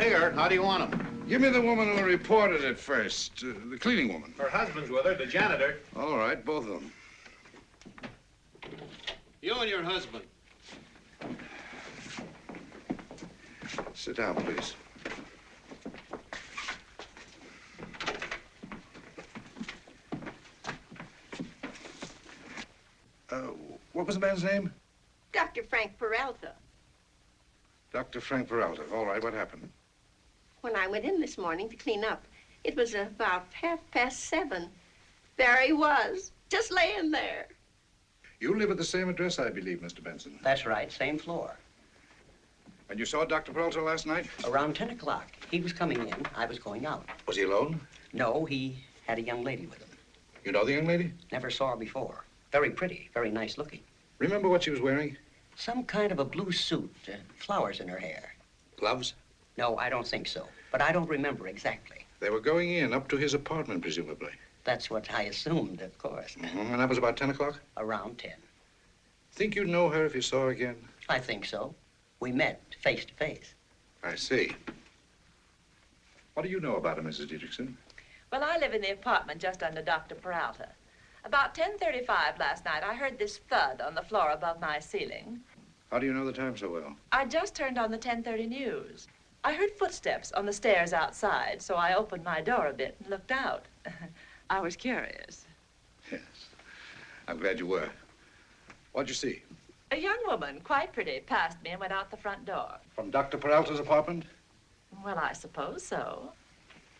here. How do you want them? Give me the woman who reported it first. The cleaning woman. Her husband's with her, the janitor. All right, both of them. You and your husband. Sit down, please. What was the man's name? Dr. Frank Peralta. Dr. Frank Peralta. All right, what happened? When I went in this morning to clean up, it was about 7:30. There he was, just laying there. You live at the same address, I believe, Mr. Benson. That's right, same floor. And you saw Dr. Peralta last night? Around 10 o'clock. He was coming in, I was going out. Was he alone? No, he had a young lady with him. You know the young lady? Never saw her before. Very pretty, very nice looking. Remember what she was wearing? Some kind of a blue suit, flowers in her hair. Gloves? No, I don't think so. But I don't remember exactly. They were going in up to his apartment, presumably. That's what I assumed, of course. And that was about 10 o'clock? Around 10. Think you'd know her if you saw her again? I think so. We met face to face. I see. What do you know about her, Mrs. Dietrichson? Well, I live in the apartment just under Dr. Peralta. About 10:35 last night, I heard this thud on the floor above my ceiling. How do you know the time so well? I just turned on the 10:30 news. I heard footsteps on the stairs outside, so I opened my door a bit and looked out. I was curious. Yes. I'm glad you were. What'd you see? A young woman, quite pretty, passed me and went out the front door. From Dr. Peralta's apartment? Well, I suppose so.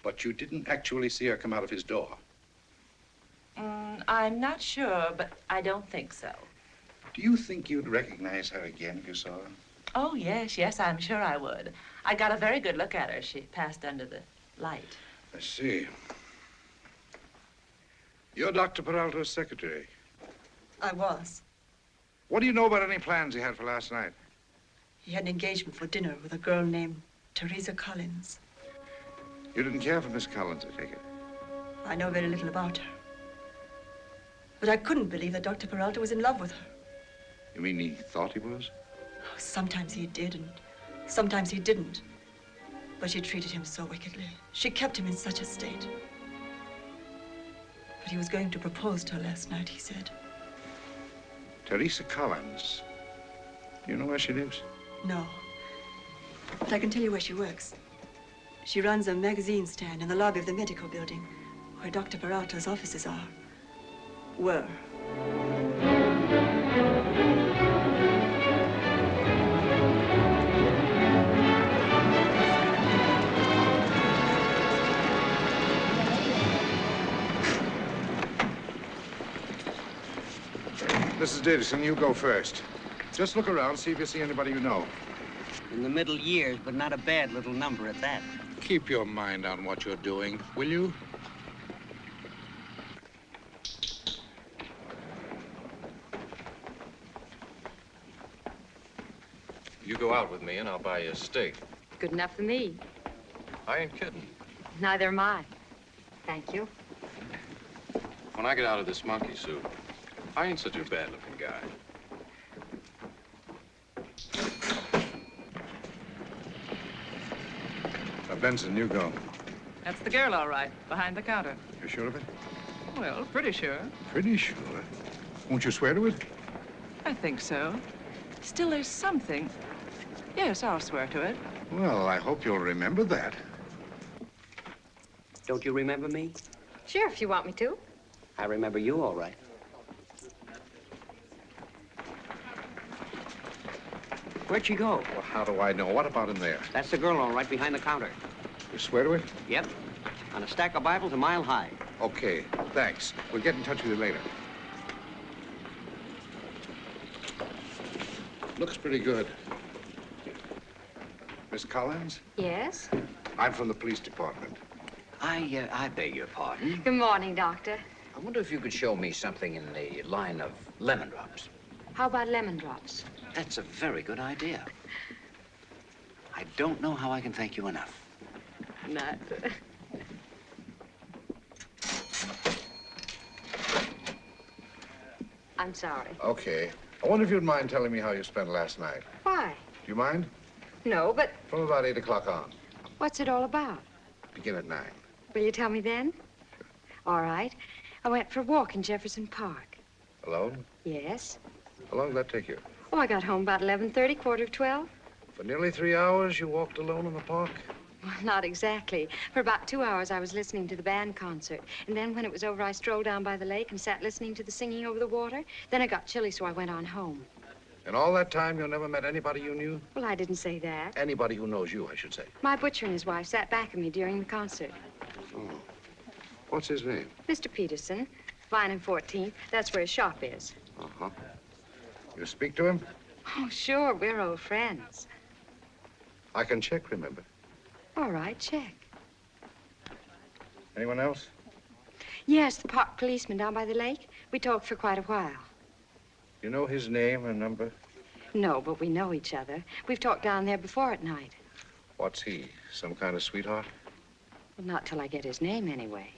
But you didn't actually see her come out of his door? I'm not sure, but I don't think so. Do you think you'd recognize her again if you saw her? Oh, yes, I'm sure I would. I got a very good look at her. She passed under the light. I see. You're Dr. Peralta's secretary. I was. What do you know about any plans he had for last night? He had an engagement for dinner with a girl named Teresa Collins. You didn't care for Miss Collins, I take it? I know very little about her. But I couldn't believe that Dr. Peralta was in love with her. You mean he thought he was? Oh, sometimes he did, and sometimes he didn't. But she treated him so wickedly. She kept him in such a state. But he was going to propose to her last night, he said. Teresa Collins. Do you know where she lives? No. But I can tell you where she works. She runs a magazine stand in the lobby of the medical building, where Dr. Peralta's offices are. Were. Mrs. Dietrichson, you go first. Just look around, see if you see anybody you know. In the middle years, but not a bad little number at that. Keep your mind on what you're doing, will you? You go out with me and I'll buy you a steak. Good enough for me. I ain't kidding. Neither am I. Thank you. When I get out of this monkey suit, I ain't such a bad-looking guy. Benson, you go. That's the girl, all right, behind the counter. You sure of it? Well, pretty sure. Pretty sure. Won't you swear to it? I think so. Still, there's something. Yes, I'll swear to it. Well, I hope you'll remember that. Don't you remember me? Sure, if you want me to. I remember you all right. Where'd she go? Well, how do I know? What about in there? That's the girl all right behind the counter. You swear to it? Yep. On a stack of Bibles a mile high. Okay, thanks. We'll get in touch with you later. Looks pretty good. Miss Collins? Yes? I'm from the police department. I beg your pardon. Good morning, Doctor. I wonder if you could show me something in the line of lemon drops. How about lemon drops? That's a very good idea. I don't know how I can thank you enough. Not. I'm sorry. Okay. I wonder if you'd mind telling me how you spent last night. Why? Do you mind? No, but... From about 8 o'clock on. What's it all about? Begin at 9. Will you tell me then? All right. I went for a walk in Jefferson Park. Alone? Yes. How long did that take you? Oh, I got home about 11:30, quarter of 12. For nearly 3 hours, you walked alone in the park? Well, not exactly. For about 2 hours, I was listening to the band concert. And then when it was over, I strolled down by the lake and sat listening to the singing over the water. Then it got chilly, so I went on home. And all that time, you never met anybody you knew? Well, I didn't say that. Anybody who knows you, I should say. My butcher and his wife sat back of me during the concert. Oh. What's his name? Mr. Peterson, Vine and 14th. That's where his shop is. Uh-huh. You speak to him? Oh, sure. We're old friends. I can check, remember. All right, check. Anyone else? Yes, the park policeman down by the lake. We talked for quite a while. You know his name and number? No, but we know each other. We've talked down there before at night. What's he? Some kind of sweetheart? Well, not till I get his name, anyway.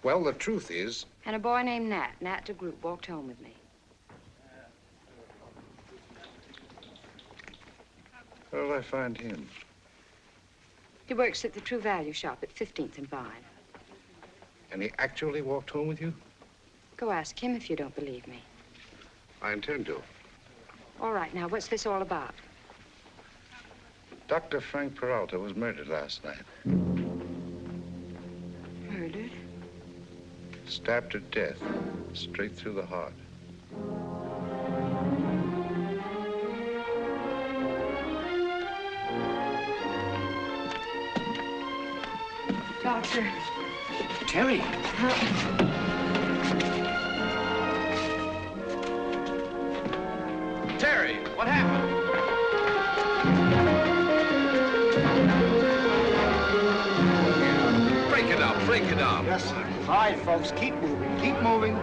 Well, the truth is... And a boy named Nat, Nat DeGroot, walked home with me. Where did I find him? He works at the True Value shop at 15th and Vine. And he actually walked home with you? Go ask him if you don't believe me. I intend to. All right, now, what's this all about? Dr. Frank Peralta was murdered last night. Murdered? Stabbed to death, straight through the heart. Doctor. Terry. Terry, what happened? Break it up, break it up. Yes, sir. All right, folks, keep moving, keep moving.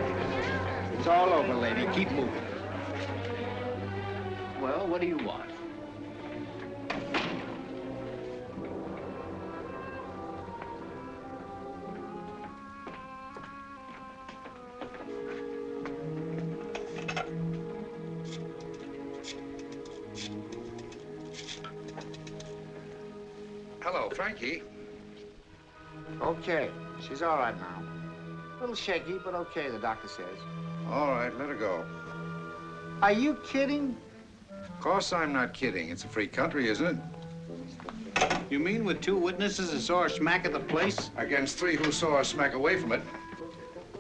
It's all over, lady. Keep moving. Well, what do you want? Hello, Frankie. Okay, she's all right now. A little shaky, but okay, the doctor says. All right, let her go. Are you kidding? Of course I'm not kidding. It's a free country, isn't it? You mean with 2 witnesses that saw her smack at the place? Against 3 who saw her smack away from it.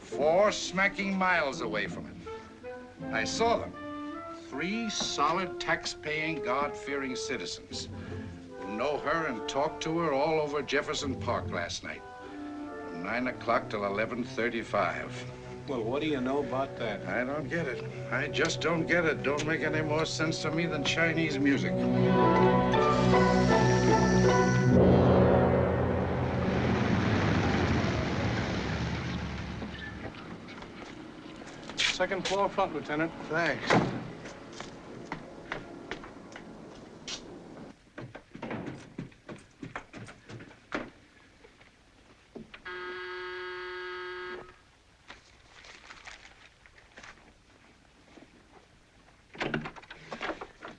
4 smacking miles away from it. I saw them. 3 solid, tax-paying, God-fearing citizens who know her and talked to her all over Jefferson Park last night. From 9 o'clock till 11:35. Well, what do you know about that? I don't get it. I just don't get it. Don't make any more sense to me than Chinese music. Second floor front, Lieutenant. Thanks.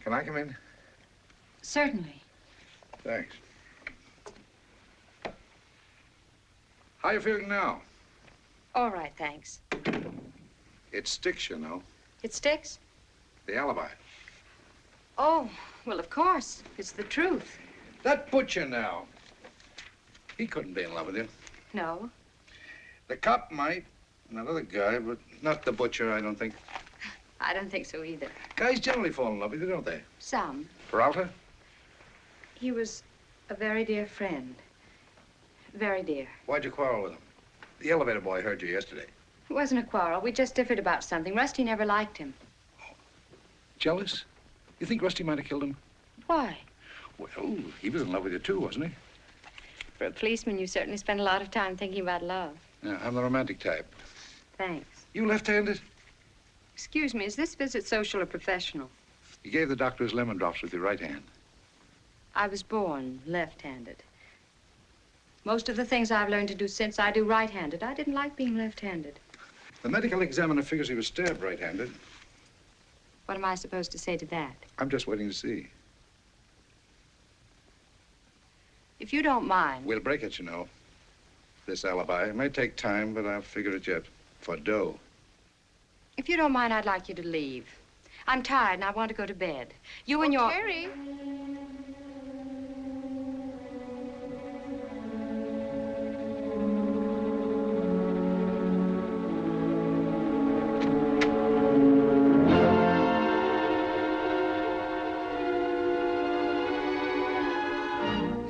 Can I come in? Certainly. Thanks. How you feeling now? All right, thanks. It sticks, you know. It sticks? The alibi. Oh, well, of course. It's the truth. That butcher now. He couldn't be in love with you. No. The cop might, another guy, but not the butcher, I don't think. I don't think so either. Guys generally fall in love with you, don't they? Some. Peralta? He was a very dear friend. Very dear. Why'd you quarrel with him? The elevator boy heard you yesterday. It wasn't a quarrel. We just differed about something. Rusty never liked him. Jealous? You think Rusty might have killed him? Why? Well, he was in love with you too, wasn't he? For a policeman, you certainly spend a lot of time thinking about love. Yeah, I'm the romantic type. Thanks. You left-handed? Excuse me, is this visit social or professional? You gave the doctor his lemon drops with your right hand. I was born left-handed. Most of the things I've learned to do since I do right-handed. I didn't like being left-handed. The medical examiner figures he was stabbed right-handed. What am I supposed to say to that? I'm just waiting to see. If you don't mind. We'll break it, you know. This alibi. It may take time, but I'll figure it yet. For dough. If you don't mind, I'd like you to leave. I'm tired and I want to go to bed. You and your... Terry.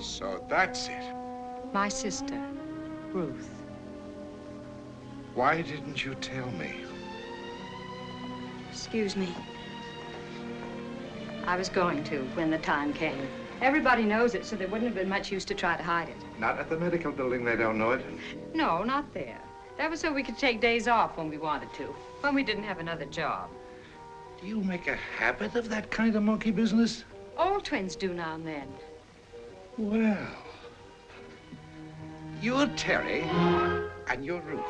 So that's it. My sister, Ruth. Why didn't you tell me? Excuse me. I was going to when the time came. Everybody knows it, so there wouldn't have been much use to try to hide it. Not at the medical building, they don't know it. No, not there. That was so we could take days off when we wanted to, when we didn't have another job. Do you make a habit of that kind of monkey business? All twins do now and then. Well, you're Terry, and you're Ruth.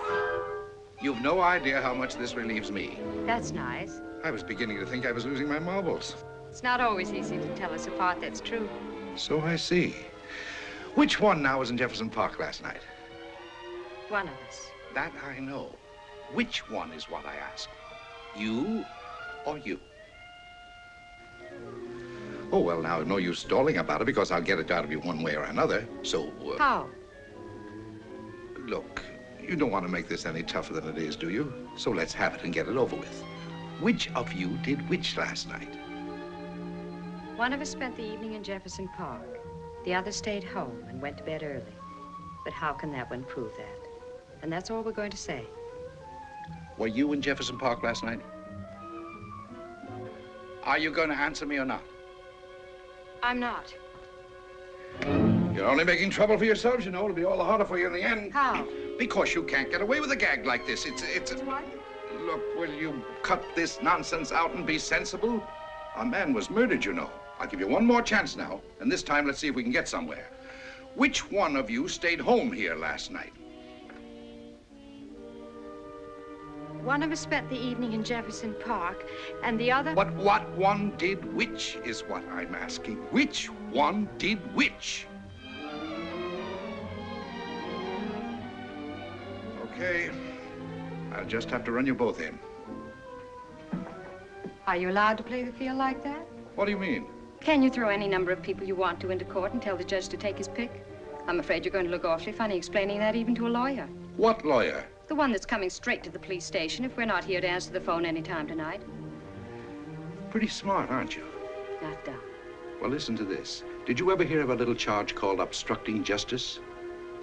You've no idea how much this relieves me. That's nice. I was beginning to think I was losing my marbles. It's not always easy to tell us apart, that's true. So I see. Which one now was in Jefferson Park last night? One of us. That I know. Which one is what I ask? You or you? Oh, well, now, no use stalling about it because I'll get it out of you one way or another. So, How? Look, you don't want to make this any tougher than it is, do you? So let's have it and get it over with. Which of you did which last night? One of us spent the evening in Jefferson Park. The other stayed home and went to bed early. But how can that one prove that? And that's all we're going to say. Were you in Jefferson Park last night? Are you going to answer me or not? I'm not. You're only making trouble for yourselves, you know. It'll be all the harder for you in the end. How? Because you can't get away with a gag like this. It's What? Look, will you cut this nonsense out and be sensible? A man was murdered, you know. I'll give you one more chance now, and this time let's see if we can get somewhere. Which one of you stayed home here last night? One of us spent the evening in Jefferson Park, and the other... But what one did which is what I'm asking. Which one did which? Okay. I'll just have to run you both in. Are you allowed to play the field like that? What do you mean? Can you throw any number of people you want to into court and tell the judge to take his pick? I'm afraid you're going to look awfully funny explaining that even to a lawyer. What lawyer? The one that's coming straight to the police station if we're not here to answer the phone any time tonight. Pretty smart, aren't you? Not dumb. Well, listen to this. Did you ever hear of a little charge called obstructing justice?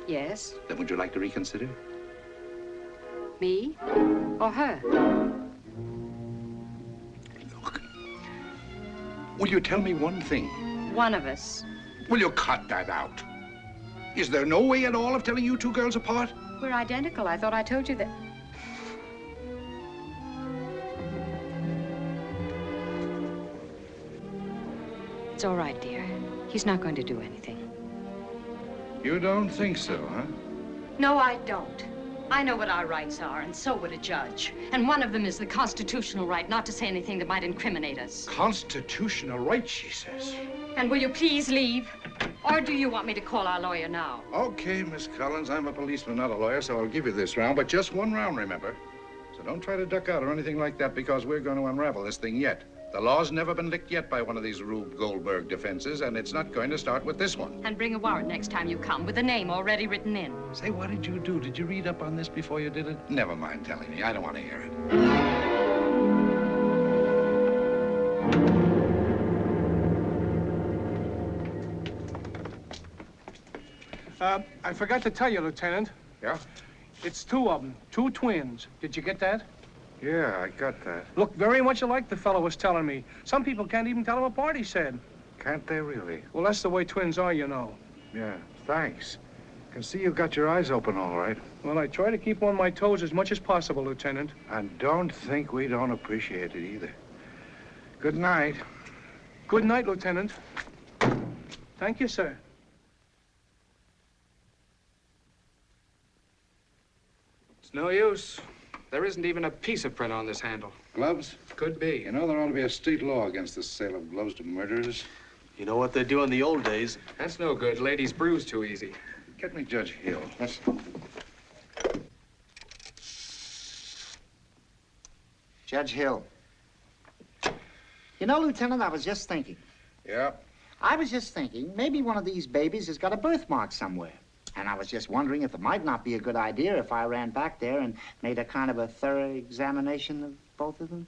Yes? Then would you like to reconsider? Me? Or her? Look. Will you tell me one thing? One of us. Will you cut that out? Is there no way at all of telling you two girls apart? We're identical. I thought I told you that. It's all right, dear. He's not going to do anything. You don't think so, huh? No, I don't. I know what our rights are, and so would a judge. And one of them is the constitutional right not to say anything that might incriminate us. Constitutional right, she says. And will you please leave? Or do you want me to call our lawyer now? Okay, Miss Collins, I'm a policeman, not a lawyer, so I'll give you this round, but just one round, remember. So don't try to duck out or anything like that, because we're going to unravel this thing yet. The law's never been licked yet by one of these Rube Goldberg defenses, and it's not going to start with this one. And bring a warrant next time you come, with a name already written in. Say, what did you do? Did you read up on this before you did it? Never mind telling me. I don't want to hear it. I forgot to tell you, Lieutenant. Yeah? It's two of them, two twins. Did you get that? Yeah, I got that. Look very much alike, the fellow was telling me. Some people can't even tell them apart, he said. Can't they really? Well, that's the way twins are, you know. Yeah, thanks. Can see you've got your eyes open all right. Well, I try to keep on my toes as much as possible, Lieutenant. And don't think we don't appreciate it either. Good night. Good night, Lieutenant. Thank you, sir. It's no use. There isn't even a piece of print on this handle. Gloves? Could be. You know, there ought to be a state law against the sale of gloves to murderers. You know what they do in the old days. That's no good. Ladies bruise too easy. Get me Judge Hill. Let's... Judge Hill. You know, Lieutenant, I was just thinking. Yeah? I was just thinking, maybe one of these babies has got a birthmark somewhere. And I was just wondering if it might not be a good idea if I ran back there and made a kind of a thorough examination of both of them.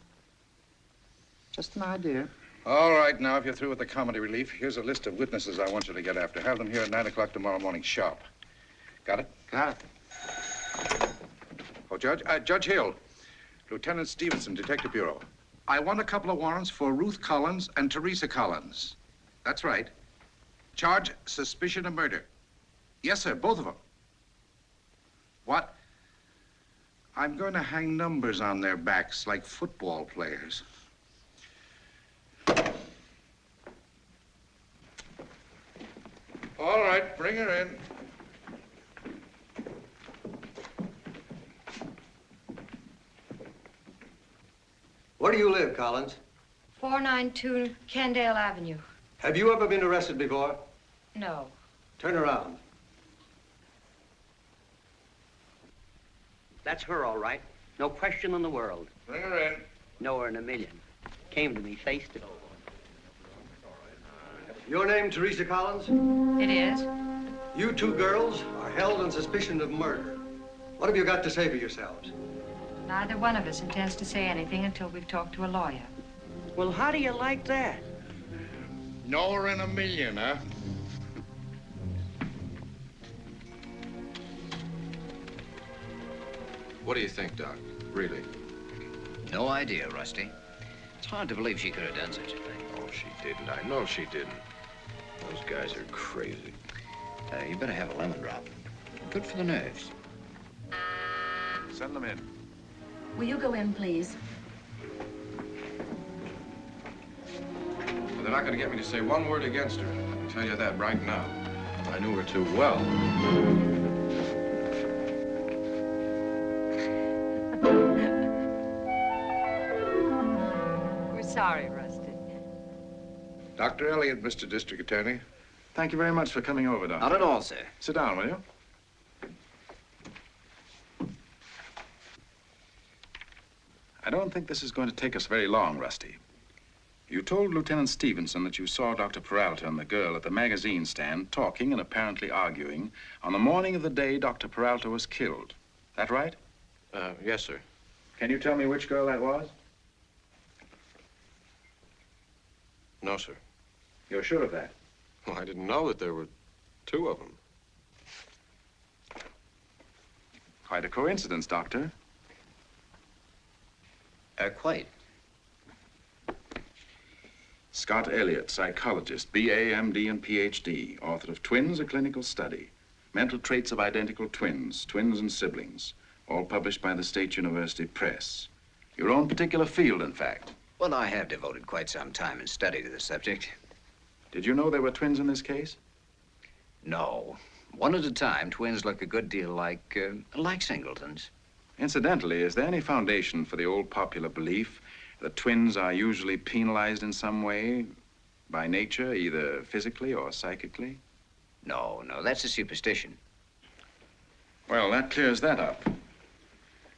Just an idea. All right, now, if you're through with the comedy relief, here's a list of witnesses I want you to get after. Have them here at 9 o'clock tomorrow morning, sharp. Got it? Got it. Oh, Judge Hill. Lieutenant Stevenson, Detective Bureau. I want a couple of warrants for Ruth Collins and Teresa Collins. That's right. Charge suspicion of murder. Yes, sir, both of them. What? I'm going to hang numbers on their backs like football players. All right, bring her in. Where do you live, Collins? 492 Kendale Avenue. Have you ever been arrested before? No. Turn around. That's her, all right. No question in the world. Bring her in. Know her in a million. Came to me face to face. Your name, Teresa Collins? It is. You two girls are held on suspicion of murder. What have you got to say for yourselves? Neither one of us intends to say anything until we've talked to a lawyer. Well, how do you like that? Know her in a million, huh? What do you think, Doc? Really? No idea, Rusty. It's hard to believe she could have done such a thing. Oh, she didn't. I know she didn't. Those guys are crazy. You better have a lemon drop. Good for the nerves. Send them in. Will you go in, please? Well, they're not going to get me to say one word against her. I can tell you that right now. I knew her too well. We're sorry, Rusty. Dr. Elliott, Mr. District Attorney. Thank you very much for coming over, Doctor. Not at all, sir. Sit down, will you? I don't think this is going to take us very long, Rusty. You told Lieutenant Stevenson that you saw Dr. Peralta and the girl at the magazine stand talking and apparently arguing on the morning of the day Dr. Peralta was killed. That right? Yes, sir. Can you tell me which girl that was? No, sir. You're sure of that? Well, I didn't know that there were two of them. Quite a coincidence, Doctor. Quite. Scott Elliott, psychologist, B.A., M.D., and Ph.D., author of Twins, A Clinical Study, Mental Traits of Identical Twins, Twins and Siblings, all published by the State University Press. Your own particular field, in fact. Well, I have devoted quite some time and study to the subject. Did you know there were twins in this case? No. One at a time, twins look a good deal like singletons. Incidentally, is there any foundation for the old popular belief that twins are usually penalized in some way by nature, either physically or psychically? No, that's a superstition. Well, that clears that up.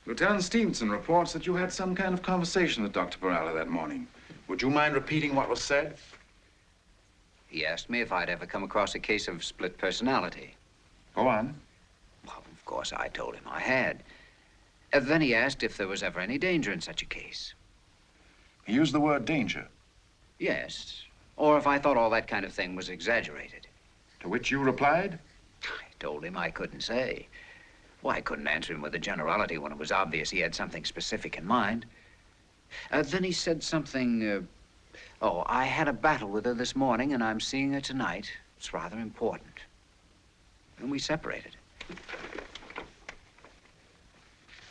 Lieutenant Stevenson reports that you had some kind of conversation with Dr. Peralta that morning. Would you mind repeating what was said? He asked me if I'd ever come across a case of split personality. Go on. Well, of course, I told him I had. Then he asked if there was ever any danger in such a case. He used the word danger. Yes. Or if I thought all that kind of thing was exaggerated. To which you replied? I told him I couldn't say. Well, I couldn't answer him with a generality when it was obvious he had something specific in mind. Then he said something, oh, I had a battle with her this morning and I'm seeing her tonight. It's rather important. And we separated.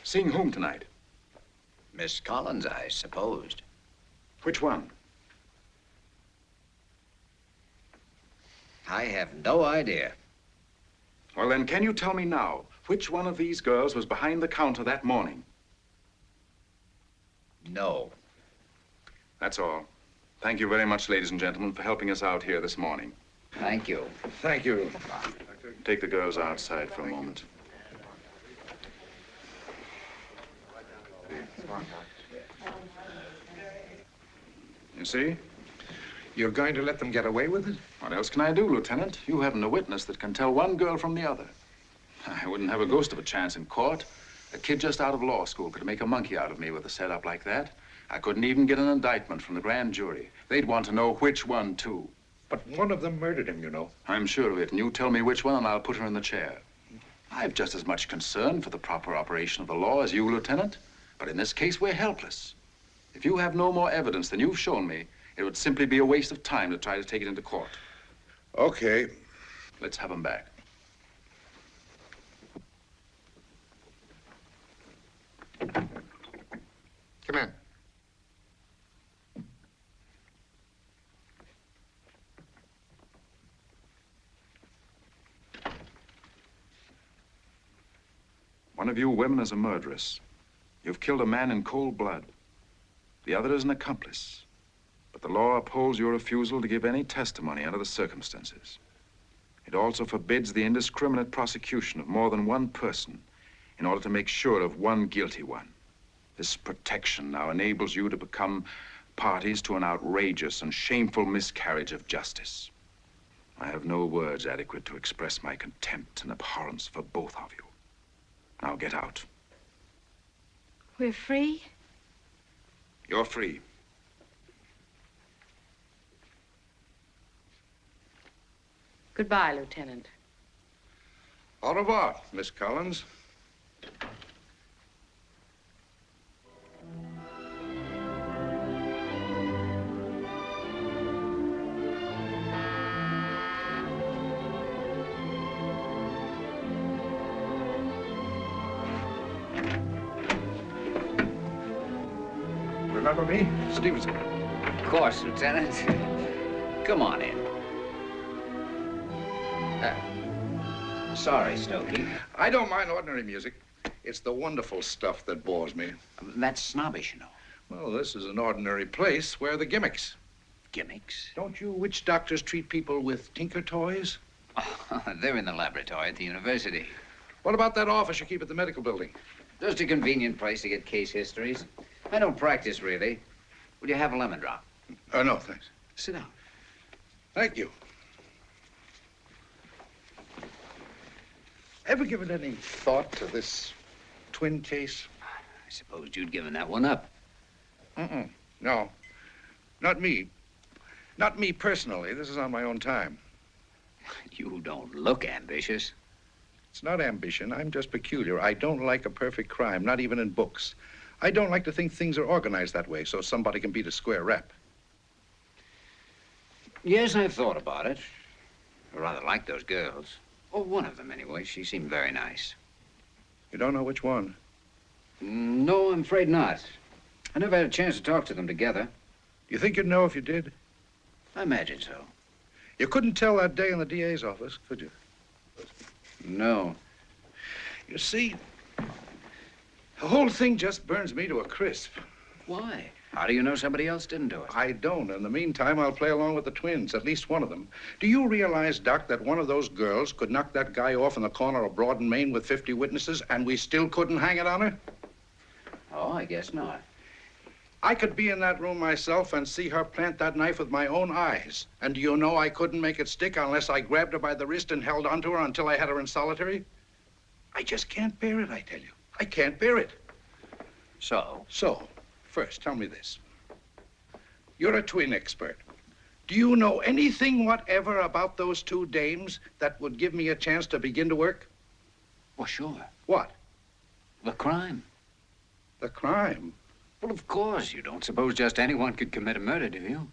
Seeing whom tonight? Miss Collins, I supposed. Which one? I have no idea. Well, then, can you tell me now which one of these girls was behind the counter that morning? No. That's all. Thank you very much, ladies and gentlemen, for helping us out here this morning. Thank you. Thank you. Take the girls outside for a moment. You see? You're going to let them get away with it? What else can I do, Lieutenant? You haven't a witness that can tell one girl from the other. I wouldn't have a ghost of a chance in court. A kid just out of law school could make a monkey out of me with a setup like that. I couldn't even get an indictment from the grand jury. They'd want to know which one, too. But one of them murdered him, you know. I'm sure of it, and you tell me which one, and I'll put her in the chair. I've just as much concern for the proper operation of the law as you, Lieutenant. But in this case, we're helpless. If you have no more evidence than you've shown me, it would simply be a waste of time to try to take it into court. Okay. Let's have him back. Come in. One of you women is a murderess. You've killed a man in cold blood. The other is an accomplice. But the law upholds your refusal to give any testimony under the circumstances. It also forbids the indiscriminate prosecution of more than one person in order to make sure of one guilty one. This protection now enables you to become parties to an outrageous and shameful miscarriage of justice. I have no words adequate to express my contempt and abhorrence for both of you. Now get out. We're free? You're free. Goodbye, Lieutenant. Au revoir, Miss Collins. Remember me? Stevenson. Of course, Lieutenant. Come on in. Sorry, Stokey. I don't mind ordinary music. It's the wonderful stuff that bores me. That's snobbish, you know. Well, this is an ordinary place. Where are the gimmicks? Gimmicks? Don't you witch doctors treat people with tinker toys? Oh, they're in the laboratory at the university. What about that office you keep at the medical building? Just a convenient place to get case histories. I don't practice, really. Will you have a lemon drop? No, thanks. Sit down. Thank you. Ever given any thought to this twin case? I supposed you'd given that one up. No. Not me. Not me personally. This is on my own time. You don't look ambitious. It's not ambition. I'm just peculiar. I don't like a perfect crime, not even in books. I don't like to think things are organized that way so somebody can beat a square rep. Yes, I've thought about it. I rather like those girls. Oh, one of them, anyway. She seemed very nice. You don't know which one? No, I'm afraid not. I never had a chance to talk to them together. You think you'd know if you did? I imagine so. You couldn't tell that day in the DA's office, could you? No. You see, the whole thing just burns me to a crisp. Why? How do you know somebody else didn't do it? I don't. In the meantime, I'll play along with the twins, at least one of them. Do you realize, Doc, that one of those girls could knock that guy off in the corner of Broad and Main with 50 witnesses, and we still couldn't hang it on her? Oh, I guess not. I could be in that room myself and see her plant that knife with my own eyes. And do you know I couldn't make it stick unless I grabbed her by the wrist and held onto her until I had her in solitary? I just can't bear it, I tell you. I can't bear it. So? First, tell me this. You're a twin expert. Do you know anything whatever about those two dames that would give me a chance to begin to work? Well, sure. What? The crime. The crime? Well, of course. You don't suppose just anyone could commit a murder, do you?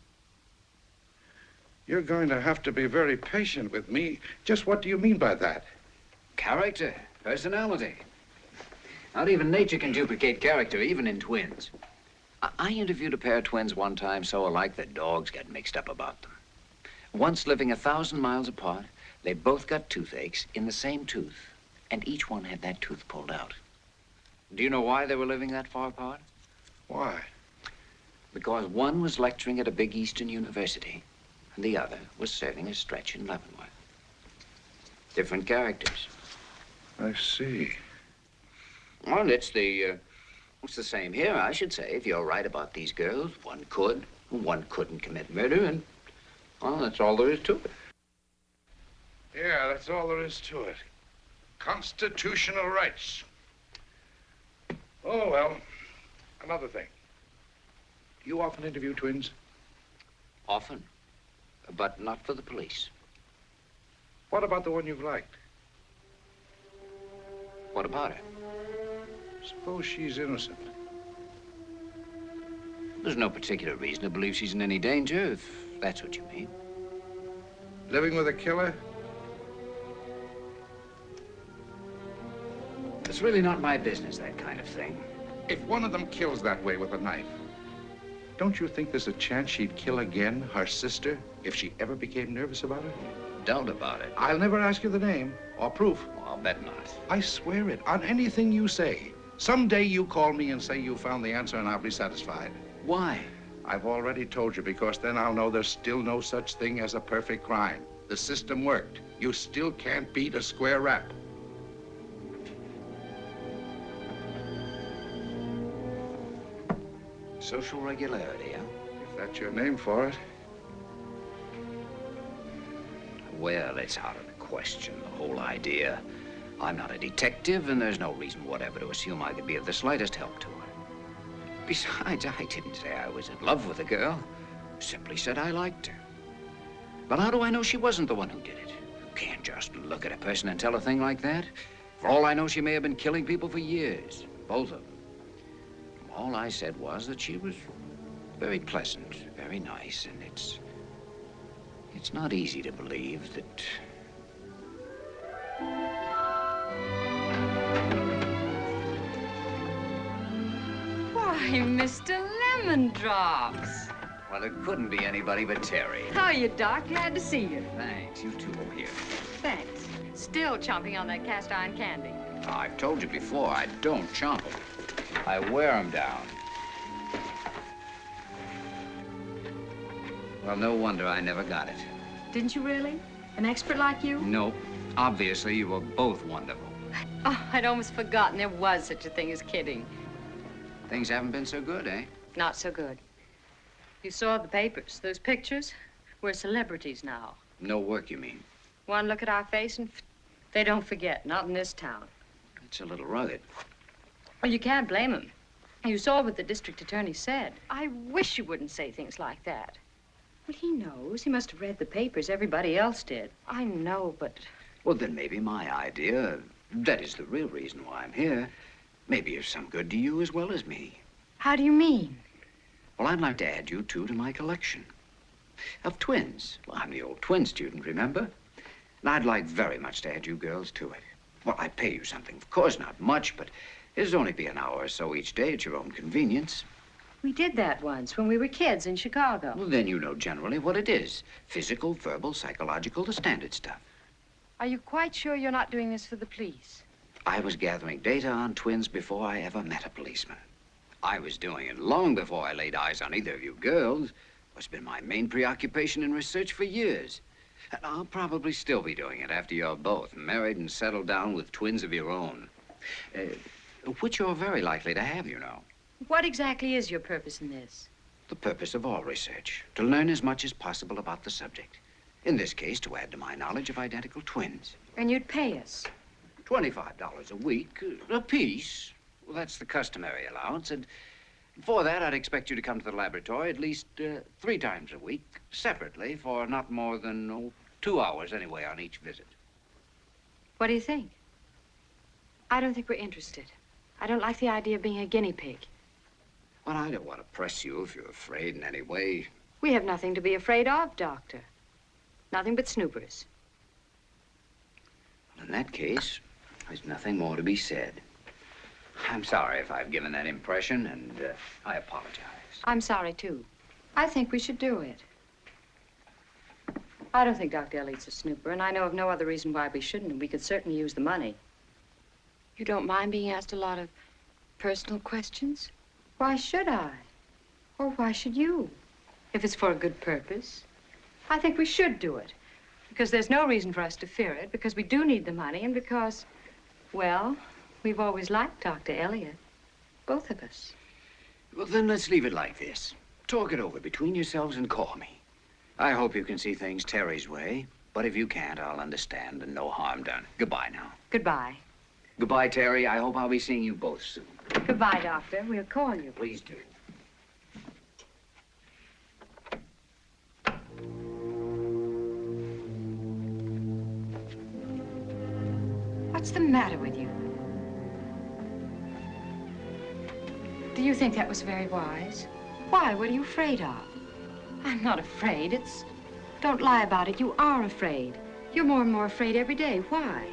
You're going to have to be very patient with me. Just what do you mean by that? Character, personality. Not even nature can duplicate character, even in twins. I interviewed a pair of twins one time so alike that dogs got mixed up about them. Once living 1,000 miles apart, they both got toothaches in the same tooth, and each one had that tooth pulled out. Do you know why they were living that far apart? Why? Because one was lecturing at a big Eastern university, and the other was serving a stretch in Leavenworth. Different characters. I see. Well, it's the same here, I should say. If you're right about these girls, one could, one couldn't commit murder, and, well, that's all there is to it. Yeah, that's all there is to it. Constitutional rights. Oh, well, another thing. You often interview twins? Often, but not for the police. What about the one you've liked? What about her? Suppose she's innocent. There's no particular reason to believe she's in any danger, if that's what you mean. Living with a killer? It's really not my business, that kind of thing. If one of them kills that way with a knife, don't you think there's a chance she'd kill again her sister if she ever became nervous about it? Doubt about it. I'll never ask you the name or proof. Well, I'll bet not. I swear it on anything you say. Someday you call me and say you found the answer and I'll be satisfied. Why? I've already told you, because then I'll know there's still no such thing as a perfect crime. The system worked. You still can't beat a square rap. Social regularity, huh? If that's your name for it. Well, it's out of the question, the whole idea. I'm not a detective, and there's no reason whatever to assume I could be of the slightest help to her. Besides, I didn't say I was in love with the girl. Simply said I liked her. But how do I know she wasn't the one who did it? You can't just look at a person and tell a thing like that. For all I know, she may have been killing people for years, both of them. All I said was that she was very pleasant, very nice, and it's not easy to believe that... Why, Mr. Lemon Drops. Well, it couldn't be anybody but Terry. How are you, Doc? Glad to see you. Thanks. You two over here. Thanks. Still chomping on that cast iron candy. I've told you before, I don't chomp them. I wear them down. Well, no wonder I never got it. Didn't you really? An expert like you? Nope. Obviously, you were both wonderful. Oh, I'd almost forgotten there was such a thing as kidding. Things haven't been so good, eh? Not so good. You saw the papers, those pictures? We're celebrities now. No work, you mean? One look at our face and they don't forget, not in this town. It's a little rugged. Well, you can't blame him. You saw what the district attorney said. I wish you wouldn't say things like that. Well, he knows. He must have read the papers. Everybody else did. I know, but... Well, then maybe my idea, that is the real reason why I'm here, maybe is some good to you as well as me. How do you mean? Well, I'd like to add you two to my collection of twins. Well, I'm the old twin student, remember? And I'd like very much to add you girls to it. Well, I'd pay you something. Of course, not much, but it'd only be an hour or so each day at your own convenience. We did that once when we were kids in Chicago. Well, then you know generally what it is. Physical, verbal, psychological, the standard stuff. Are you quite sure you're not doing this for the police? I was gathering data on twins before I ever met a policeman. I was doing it long before I laid eyes on either of you girls. It's been my main preoccupation in research for years. And I'll probably still be doing it after you're both married and settled down with twins of your own. Which you're very likely to have, you know. What exactly is your purpose in this? The purpose of all research, to learn as much as possible about the subject. In this case, to add to my knowledge of identical twins. And you'd pay us? $25 a week, a piece. Well, that's the customary allowance, and for that, I'd expect you to come to the laboratory at least 3 times a week, separately, for not more than 2 hours anyway on each visit. What do you think? I don't think we're interested. I don't like the idea of being a guinea pig. Well, I don't want to press you if you're afraid in any way. We have nothing to be afraid of, Doctor. Nothing but snoopers. Well, in that case, there's nothing more to be said. I'm sorry if I've given that impression, and I apologize. I'm sorry, too. I think we should do it. I don't think Dr. Elliott's a snooper, and I know of no other reason why we shouldn't, and we could certainly use the money. You don't mind being asked a lot of personal questions? Why should I? Or why should you? If it's for a good purpose. I think we should do it. Because there's no reason for us to fear it, because we do need the money, and because, well, we've always liked Dr. Elliot. Both of us. Well, then let's leave it like this. Talk it over between yourselves and call me. I hope you can see things Terry's way, but if you can't, I'll understand and no harm done. Goodbye now. Goodbye. Goodbye, Terry. I hope I'll be seeing you both soon. Goodbye, Doctor. We'll call you. Please do. What's the matter with you? Do you think that was very wise? Why? What are you afraid of? I'm not afraid. Don't lie about it. You are afraid. You're more and more afraid every day. Why?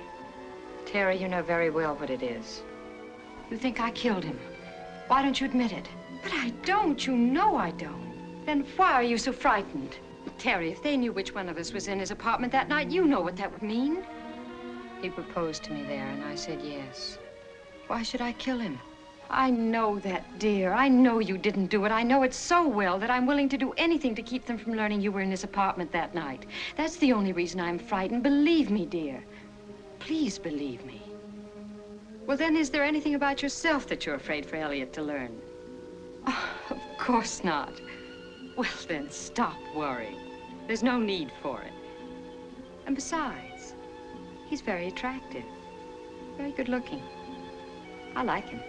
Terry, you know very well what it is. You think I killed him. Why don't you admit it? But I don't. You know I don't. Then why are you so frightened? Terry, if they knew which one of us was in his apartment that night, you know what that would mean. He proposed to me there, and I said yes. Why should I kill him? I know that, dear. I know you didn't do it. I know it so well that I'm willing to do anything to keep them from learning you were in his apartment that night. That's the only reason I'm frightened. Believe me, dear. Please believe me. Well, then, is there anything about yourself that you're afraid for Elliot to learn? Oh, of course not. Well, then, stop worrying. There's no need for it. And besides, he's very attractive, very good looking. I like him.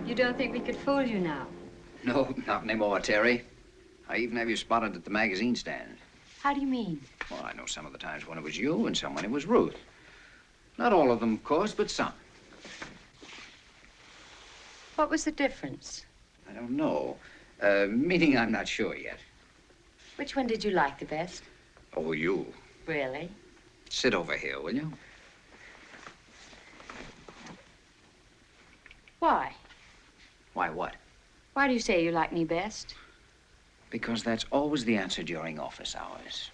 You don't think we could fool you now? No, not anymore, Terry. I even have you spotted at the magazine stand. How do you mean? Well, I know some of the times when it was you and some when it was Ruth. Not all of them, of course, but some. What was the difference? I don't know. Meaning I'm not sure yet. Which one did you like the best? Oh, you. Really? Sit over here, will you? Why? Why, what? Why do you say you like me best? Because that's always the answer during office hours.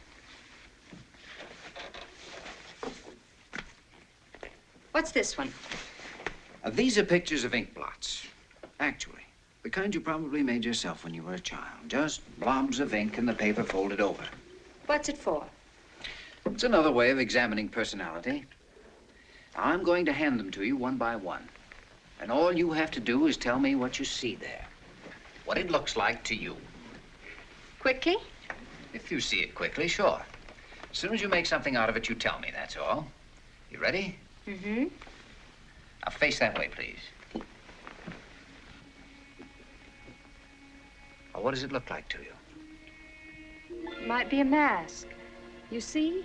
What's this one? These are pictures of ink blots. Actually, the kind you probably made yourself when you were a child. Just blobs of ink and the paper folded over. What's it for? It's another way of examining personality. I'm going to hand them to you one by one. And all you have to do is tell me what you see there. What it looks like to you. Quickly? If you see it quickly, sure. As soon as you make something out of it, you tell me, that's all. You ready? Mm-hmm. Now face that way, please. Now, what does it look like to you? Might be a mask. You see?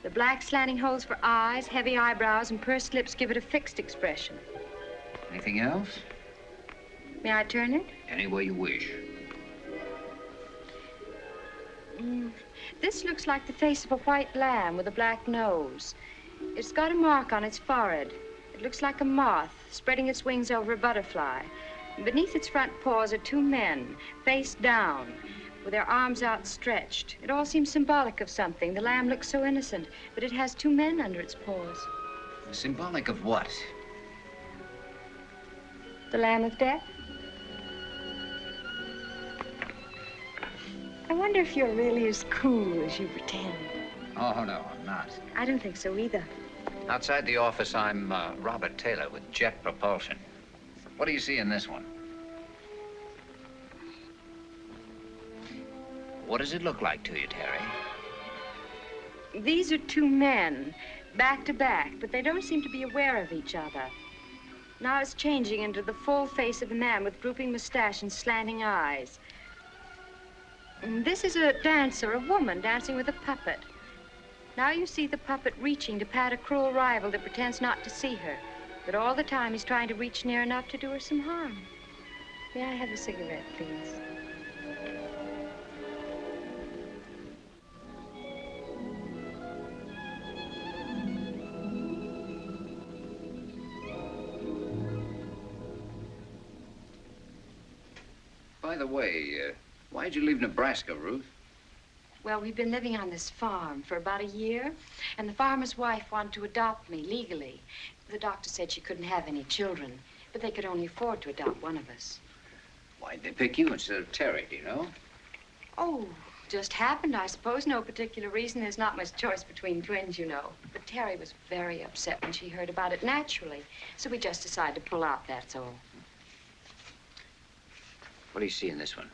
The black slanting holes for eyes, heavy eyebrows, and pursed lips give it a fixed expression. Anything else? May I turn it? Any way you wish. This looks like the face of a white lamb with a black nose. It's got a mark on its forehead. It looks like a moth spreading its wings over a butterfly. Beneath its front paws are two men, face down, with their arms outstretched. It all seems symbolic of something. The lamb looks so innocent, but it has two men under its paws. Symbolic of what? The Lamb of Death? I wonder if you're really as cool as you pretend. Oh, no, I'm not. I don't think so either. Outside the office, I'm Robert Taylor with Jet Propulsion. What do you see in this one? What does it look like to you, Terry? These are two men, back to back, but they don't seem to be aware of each other. Now it's changing into the full face of a man with drooping mustache and slanting eyes. And this is a dancer, a woman, dancing with a puppet. Now you see the puppet reaching to pat a cruel rival that pretends not to see her. But all the time he's trying to reach near enough to do her some harm. May I have a cigarette, please? By the way, why'd you leave Nebraska, Ruth? Well, we've been living on this farm for about a year, and the farmer's wife wanted to adopt me legally. The doctor said she couldn't have any children, but they could only afford to adopt one of us. Why'd they pick you instead of Terry, do you know? Oh, just happened, I suppose. No particular reason. There's not much choice between twins, you know. But Terry was very upset when she heard about it naturally, so we just decided to pull out, that's all. What do you see in this one?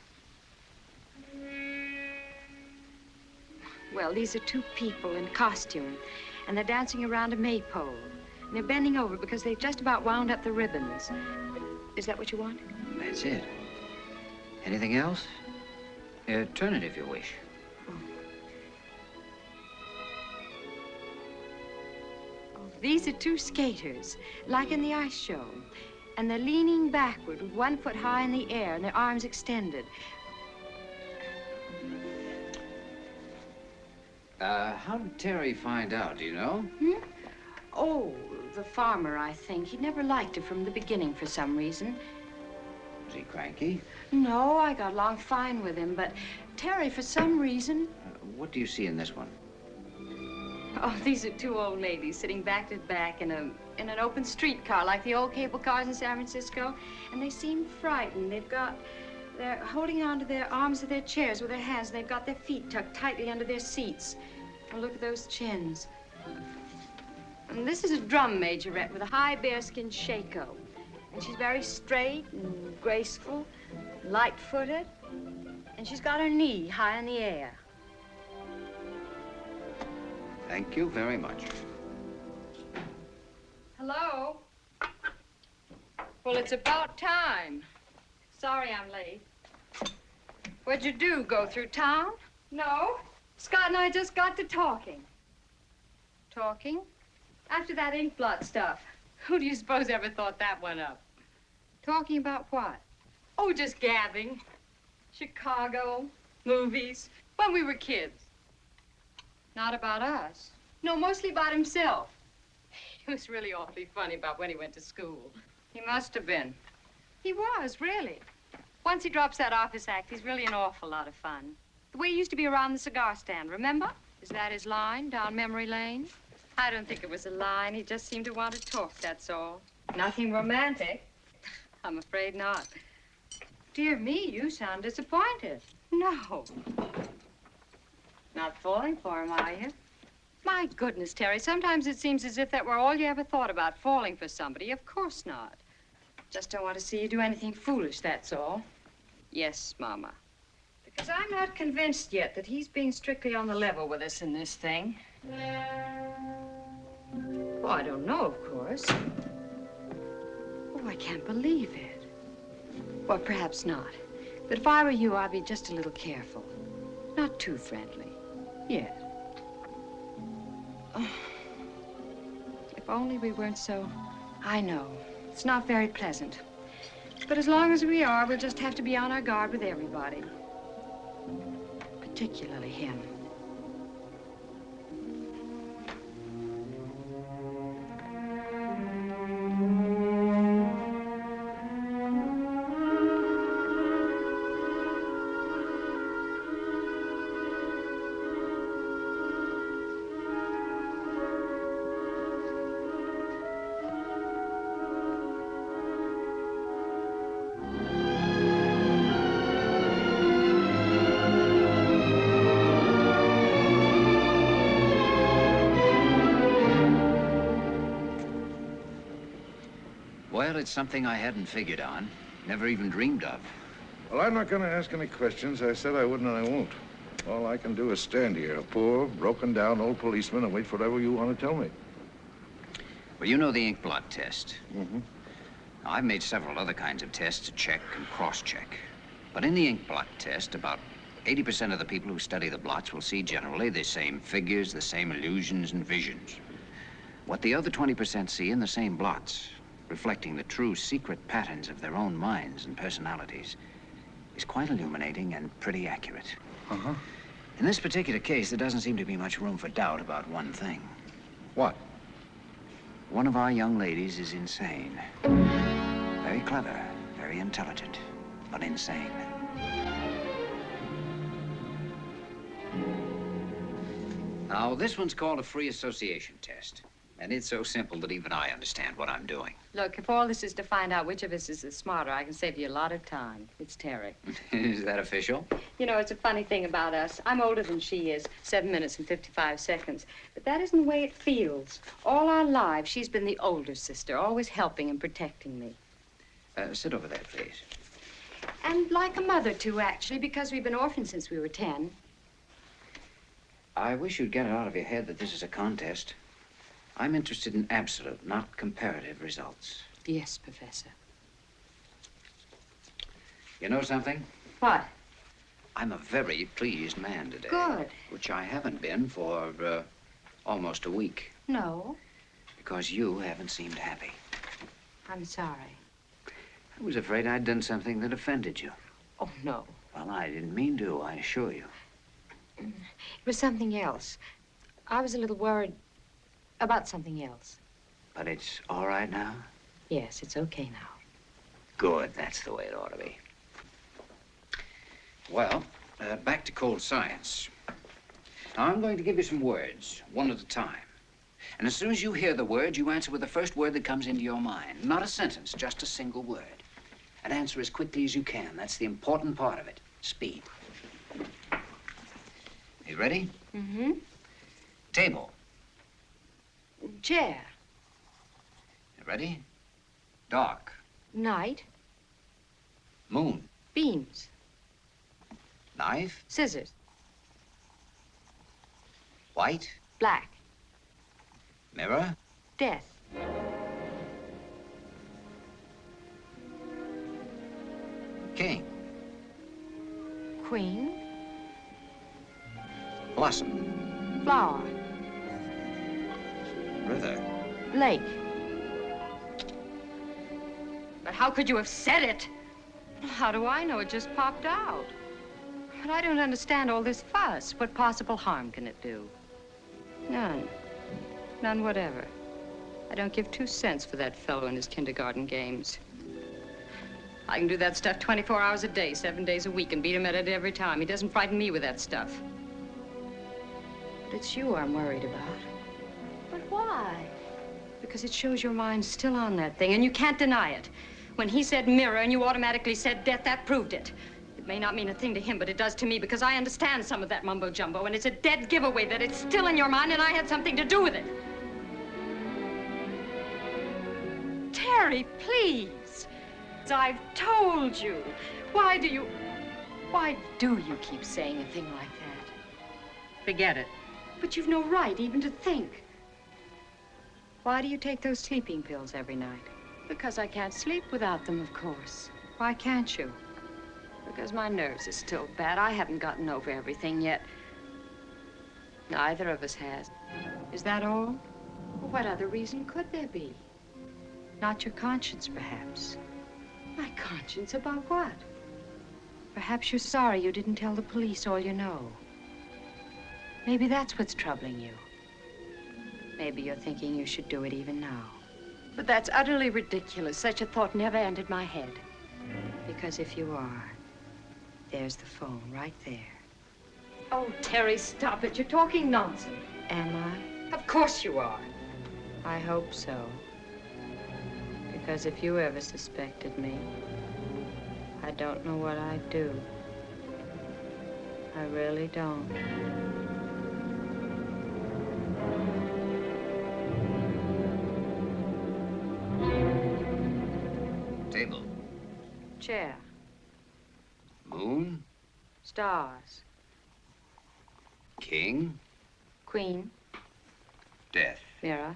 Well, these are two people in costume, and they're dancing around a maypole. And they're bending over because they've just about wound up the ribbons. Is that what you want? That's it. Anything else? Turn it if you wish. Oh, these are two skaters, like in the ice show. And they're leaning backward with 1 foot high in the air and their arms extended. How did Terry find out, do you know? Oh, the farmer, I think. He never liked her from the beginning for some reason. Was he cranky? No, I got along fine with him, but Terry, for some reason... What do you see in this one? Oh, these are two old ladies sitting back to back in an open streetcar, like the old cable cars in San Francisco, and they seem frightened. They're holding onto their arms of their chairs with their hands, and they've got their feet tucked tightly under their seats. Oh, look at those chins. And this is a drum majorette with a high bearskin shako. And she's very straight and graceful, light-footed, and she's got her knee high in the air. Thank you very much. Hello? Well, it's about time. Sorry I'm late. What'd you do, go through town? No. Scott and I just got to talking. Talking? After that ink blot stuff. Who do you suppose ever thought that one up? Talking about what? Oh, just gabbing. Chicago, movies, when we were kids. Not about us. No, mostly about himself. He was really awfully funny about when he went to school. He must have been. He was, really. Once he drops that office act, he's really an awful lot of fun. The way he used to be around the cigar stand, remember? Is that his line, down memory lane? I don't think it was a line. He just seemed to want to talk, that's all. Nothing romantic. I'm afraid not. Dear me, you sound disappointed. No. Not falling for him, are you? My goodness, Terry, sometimes it seems as if that were all you ever thought about, falling for somebody. Of course not. Just don't want to see you do anything foolish, that's all. Yes, Mama. Because I'm not convinced yet that he's being strictly on the level with us in this thing. Oh, I don't know, of course. Oh, I can't believe it. Well, perhaps not. But if I were you, I'd be just a little careful. Not too friendly. Yet. Oh. If only we weren't so... I know. It's not very pleasant. But as long as we are, we'll just have to be on our guard with everybody. Particularly him. Well, it's something I hadn't figured on, never even dreamed of. Well, I'm not going to ask any questions. I said I wouldn't and I won't. All I can do is stand here, a poor, broken-down old policeman, and wait for whatever you want to tell me. Well, you know the ink blot test. Mm-hmm. Now, I've made several other kinds of tests to check and cross-check. But in the ink blot test, about 80% of the people who study the blots will see generally the same figures, the same illusions and visions. What the other 20% see in the same blots, reflecting the true secret patterns of their own minds and personalities, is quite illuminating and pretty accurate. Uh-huh. In this particular case, there doesn't seem to be much room for doubt about one thing. What? One of our young ladies is insane. Very clever, very intelligent, but insane. Now, this one's called a free association test. And it's so simple that even I understand what I'm doing. Look, if all this is to find out which of us is the smarter, I can save you a lot of time. It's Terry. Is that official? You know, it's a funny thing about us. I'm older than she is, 7 minutes and 55 seconds. But that isn't the way it feels. All our lives, she's been the older sister, always helping and protecting me. Sit over there, please. And like a mother, too, actually, because we've been orphans since we were 10. I wish you'd get it out of your head that this is a contest. I'm interested in absolute, not comparative results. Yes, Professor. You know something? What? I'm a very pleased man today. Good. Which I haven't been for almost a week. No. Because you haven't seemed happy. I'm sorry. I was afraid I'd done something that offended you. Oh, no. Well, I didn't mean to, I assure you. It was something else. I was a little worried about something else. But it's all right now? Yes, it's okay now. Good, that's the way it ought to be. Well, back to cold science. Now, I'm going to give you some words, one at a time. And as soon as you hear the word, you answer with the first word that comes into your mind. Not a sentence, just a single word. And answer as quickly as you can. That's the important part of it. Speed. You ready? Mm-hmm. Table. Chair. You ready? Dark. Night. Moon. Beams. Knife. Scissors. White. Black. Mirror. Death. King. Queen. Blossom. Flower. River. Lake. But how could you have said it? How do I know? It just popped out. But I don't understand all this fuss. What possible harm can it do? None. None whatever. I don't give 2 cents for that fellow and his kindergarten games. I can do that stuff 24 hours a day, 7 days a week, and beat him at it every time. He doesn't frighten me with that stuff. But it's you I'm worried about. But why? Because it shows your mind's still on that thing, and you can't deny it. When he said mirror and you automatically said death, that proved it. It may not mean a thing to him, but it does to me, because I understand some of that mumbo-jumbo, and it's a dead giveaway that it's still in your mind and I had something to do with it. Terry, please. I've told you. Why do you keep saying a thing like that? Forget it. But you've no right even to think. Why do you take those sleeping pills every night? Because I can't sleep without them, of course. Why can't you? Because my nerves are still bad. I haven't gotten over everything yet. Neither of us has. Is that all? Well, what other reason could there be? Not your conscience, perhaps. My conscience about what? Perhaps you're sorry you didn't tell the police all you know. Maybe that's what's troubling you. Maybe you're thinking you should do it even now. But that's utterly ridiculous. Such a thought never entered my head. Because if you are, there's the phone right there. Oh, Terry, stop it. You're talking nonsense. Am I? Of course you are. I hope so. Because if you ever suspected me, I don't know what I'd do. I really don't. Table. Chair. Moon. Stars. King. Queen. Death. Mirror.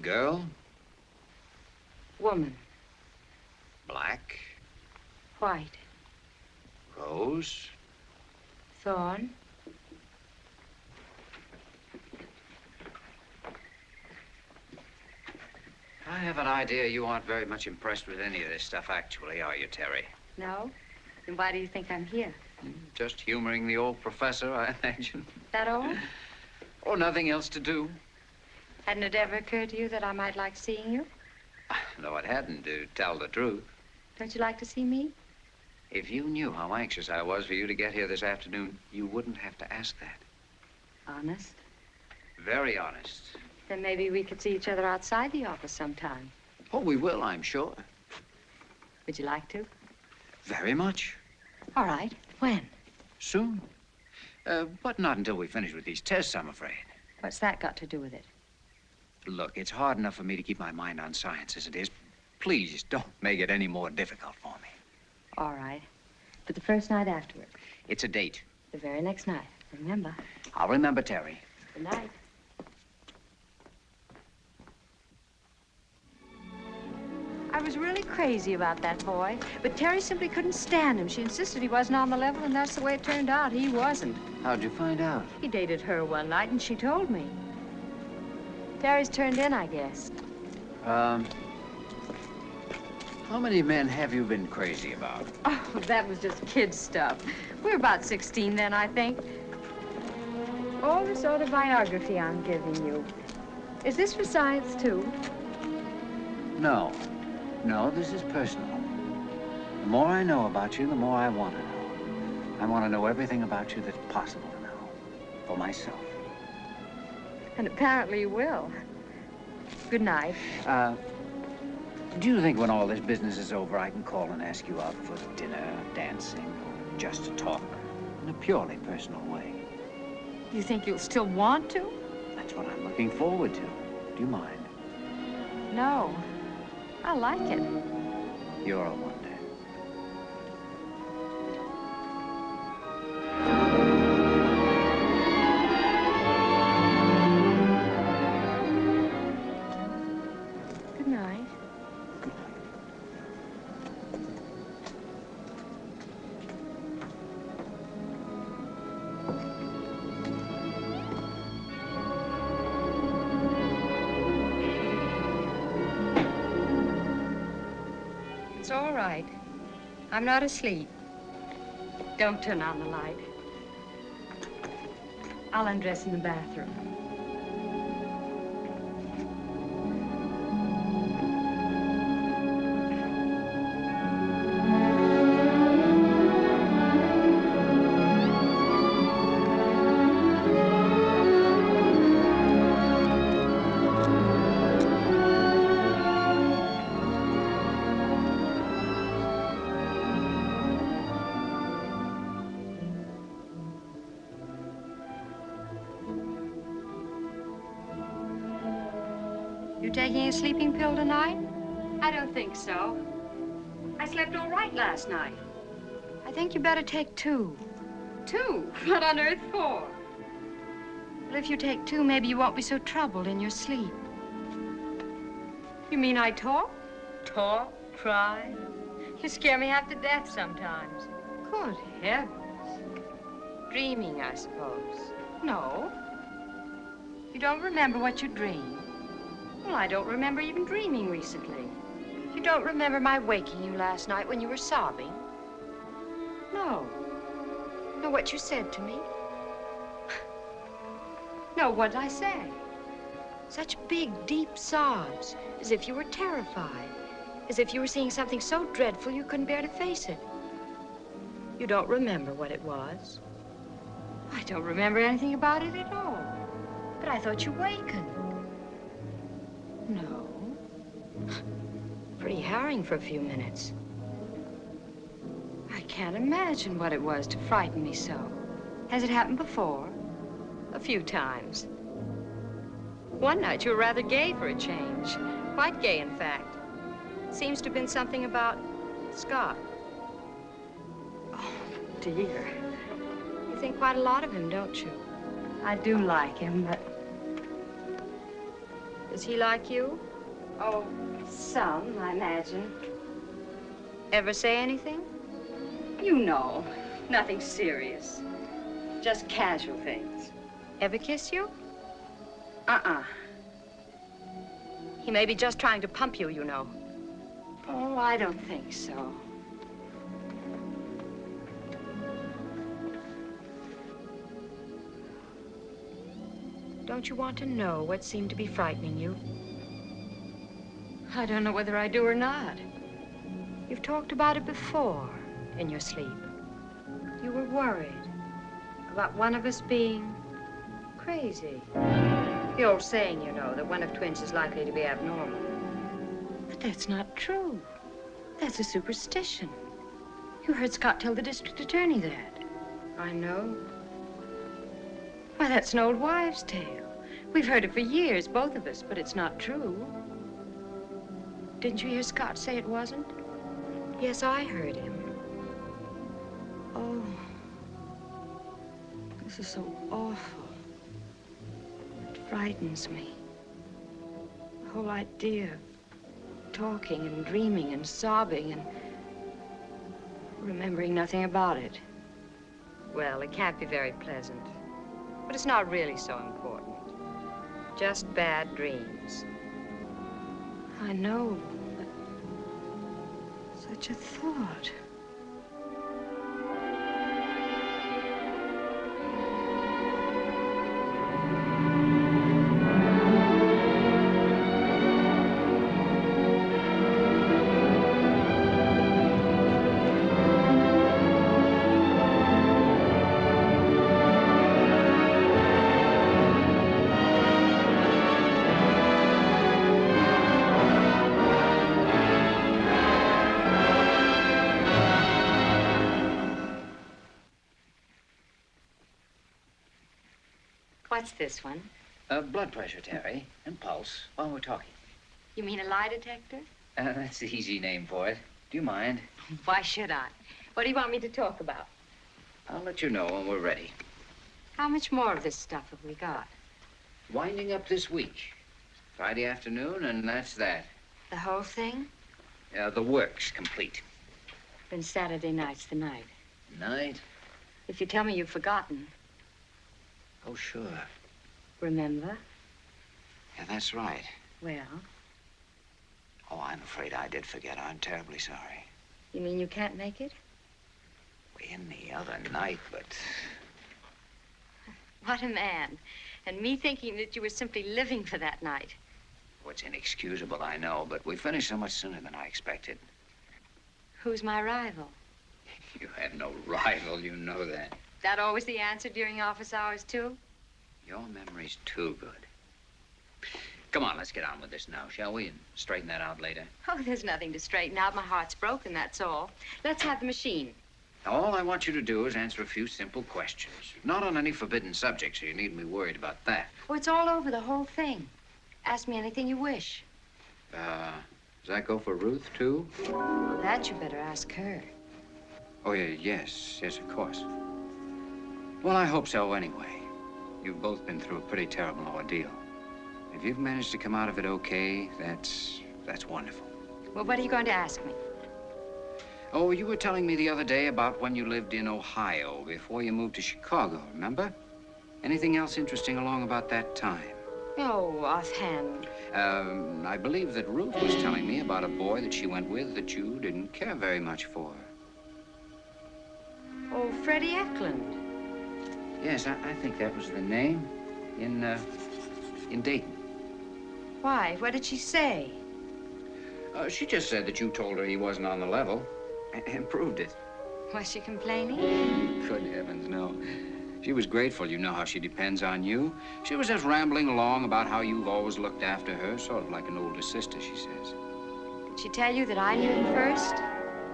Girl. Woman. Black. White. Rose. Thorn. I have an idea you aren't very much impressed with any of this stuff, actually, are you, Terry? No? Then why do you think I'm here? Just humoring the old professor, I imagine. That all? Or nothing else to do. Hadn't it ever occurred to you that I might like seeing you? No, it hadn't, to tell the truth. Don't you like to see me? If you knew how anxious I was for you to get here this afternoon, you wouldn't have to ask that. Honest? Very honest. Then maybe we could see each other outside the office sometime. Oh, we will, I'm sure. Would you like to? Very much. All right. When? Soon. But not until we finish with these tests, I'm afraid. What's that got to do with it? Look, it's hard enough for me to keep my mind on science as it is. Please, don't make it any more difficult for me. All right. But the first night afterward. It's a date. The very next night. Remember. I'll remember, Terry. Good night. I was really crazy about that boy, but Terry simply couldn't stand him. She insisted he wasn't on the level, and that's the way it turned out. He wasn't. How'd you find out? He dated her one night, and she told me. Terry's turned in, I guess. How many men have you been crazy about? Oh, that was just kid stuff. We were about 16 then, I think. Oh, this autobiography I'm giving you. Is this for science, too? No. No, this is personal. The more I know about you, the more I want to know. I want to know everything about you that's possible to know. For myself. And apparently you will. Good night. Do you think when all this business is over, I can call and ask you out for dinner, dancing, or just to talk in a purely personal way? You think you'll still want to? That's what I'm looking forward to. Do you mind? No. I like it. You're a wonder. Good night. It's all right. I'm not asleep. Don't turn on the light. I'll undress in the bathroom. You taking a sleeping pill tonight? I don't think so. I slept all right last night. I think you better take 2. 2? What on earth for? Well, if you take 2, maybe you won't be so troubled in your sleep. You mean I talk? Talk? Cry? You scare me half to death sometimes. Good heavens. Dreaming, I suppose. No. You don't remember what you dreamed? Well, I don't remember even dreaming recently. You don't remember my waking you last night when you were sobbing? No. Know what you said to me? No, what'd I say? Such big, deep sobs, as if you were terrified, as if you were seeing something so dreadful you couldn't bear to face it. You don't remember what it was? I don't remember anything about it at all. But I thought you wakened. No. Pretty harrowing for a few minutes. I can't imagine what it was to frighten me so. Has it happened before? A few times. One night you were rather gay for a change. Quite gay, in fact. Seems to have been something about Scott. Oh, dear. You think quite a lot of him, don't you? I do like him, but... Does he like you? Oh, some, I imagine. Ever say anything? You know, nothing serious. Just casual things. Ever kiss you? Uh-uh. He may be just trying to pump you, you know. Oh, I don't think so. Don't you want to know what seemed to be frightening you? I don't know whether I do or not. You've talked about it before, in your sleep. You were worried about one of us being crazy. The old saying, you know, that one of twins is likely to be abnormal. But that's not true. That's a superstition. You heard Scott tell the district attorney that. I know. Why, that's an old wives' tale. We've heard it for years, both of us, but it's not true. Didn't you hear Scott say it wasn't? Yes, I heard him. Oh, this is so awful. It frightens me. The whole idea of talking and dreaming and sobbing and remembering nothing about it. Well, it can't be very pleasant, but it's not really so important. Just bad dreams. I know, but such a thought. What's this one? Blood pressure, Terry, and pulse while we're talking. You mean a lie detector? That's the easy name for it. Do you mind? Why should I? What do you want me to talk about? I'll let you know when we're ready. How much more of this stuff have we got? Winding up this week. Friday afternoon, and that's that. The whole thing? The work's complete. Then Saturday night's the night. Night? If you tell me you've forgotten. Oh, sure. Remember? Yeah, that's right. Well? Oh, I'm afraid I did forget. I'm terribly sorry. You mean you can't make it? In the other night, but... What a man. And me thinking that you were simply living for that night. Oh, it's inexcusable, I know, but we finished so much sooner than I expected. Who's my rival? You have no rival, you know that. That always the answer during office hours, too? Your memory's too good. Come on, let's get on with this now, shall we? And straighten that out later. Oh, there's nothing to straighten out. My heart's broken, that's all. Let's have the machine. All I want you to do is answer a few simple questions. Not on any forbidden subject, so you needn't be worried about that. Oh, it's all over, the whole thing. Ask me anything you wish. Does that go for Ruth, too? Well, that you better ask her. Oh, yeah, yes, of course. Well, I hope so anyway. You've both been through a pretty terrible ordeal. If you've managed to come out of it okay, that's wonderful. Well, what are you going to ask me? Oh, you were telling me the other day about when you lived in Ohio before you moved to Chicago, remember? Anything else interesting along about that time? Oh, offhand. I believe that Ruth was telling me about a boy that she went with that you didn't care very much for. Oh, Freddie Eklund. Yes, I think that was the name in Dayton. Why? What did she say? She just said that you told her he wasn't on the level and proved it. Was she complaining? Good heavens, no. She was grateful. You know how she depends on you. She was just rambling along about how you've always looked after her, sort of like an older sister, she says. Did she tell you that I knew him first?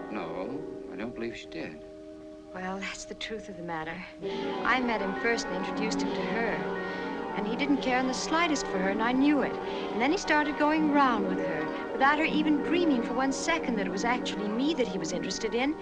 No, I don't believe she did. Well, that's the truth of the matter. I met him first and introduced him to her. And he didn't care in the slightest for her, and I knew it. And then he started going round with her, without her even dreaming for 1 second that it was actually me that he was interested in.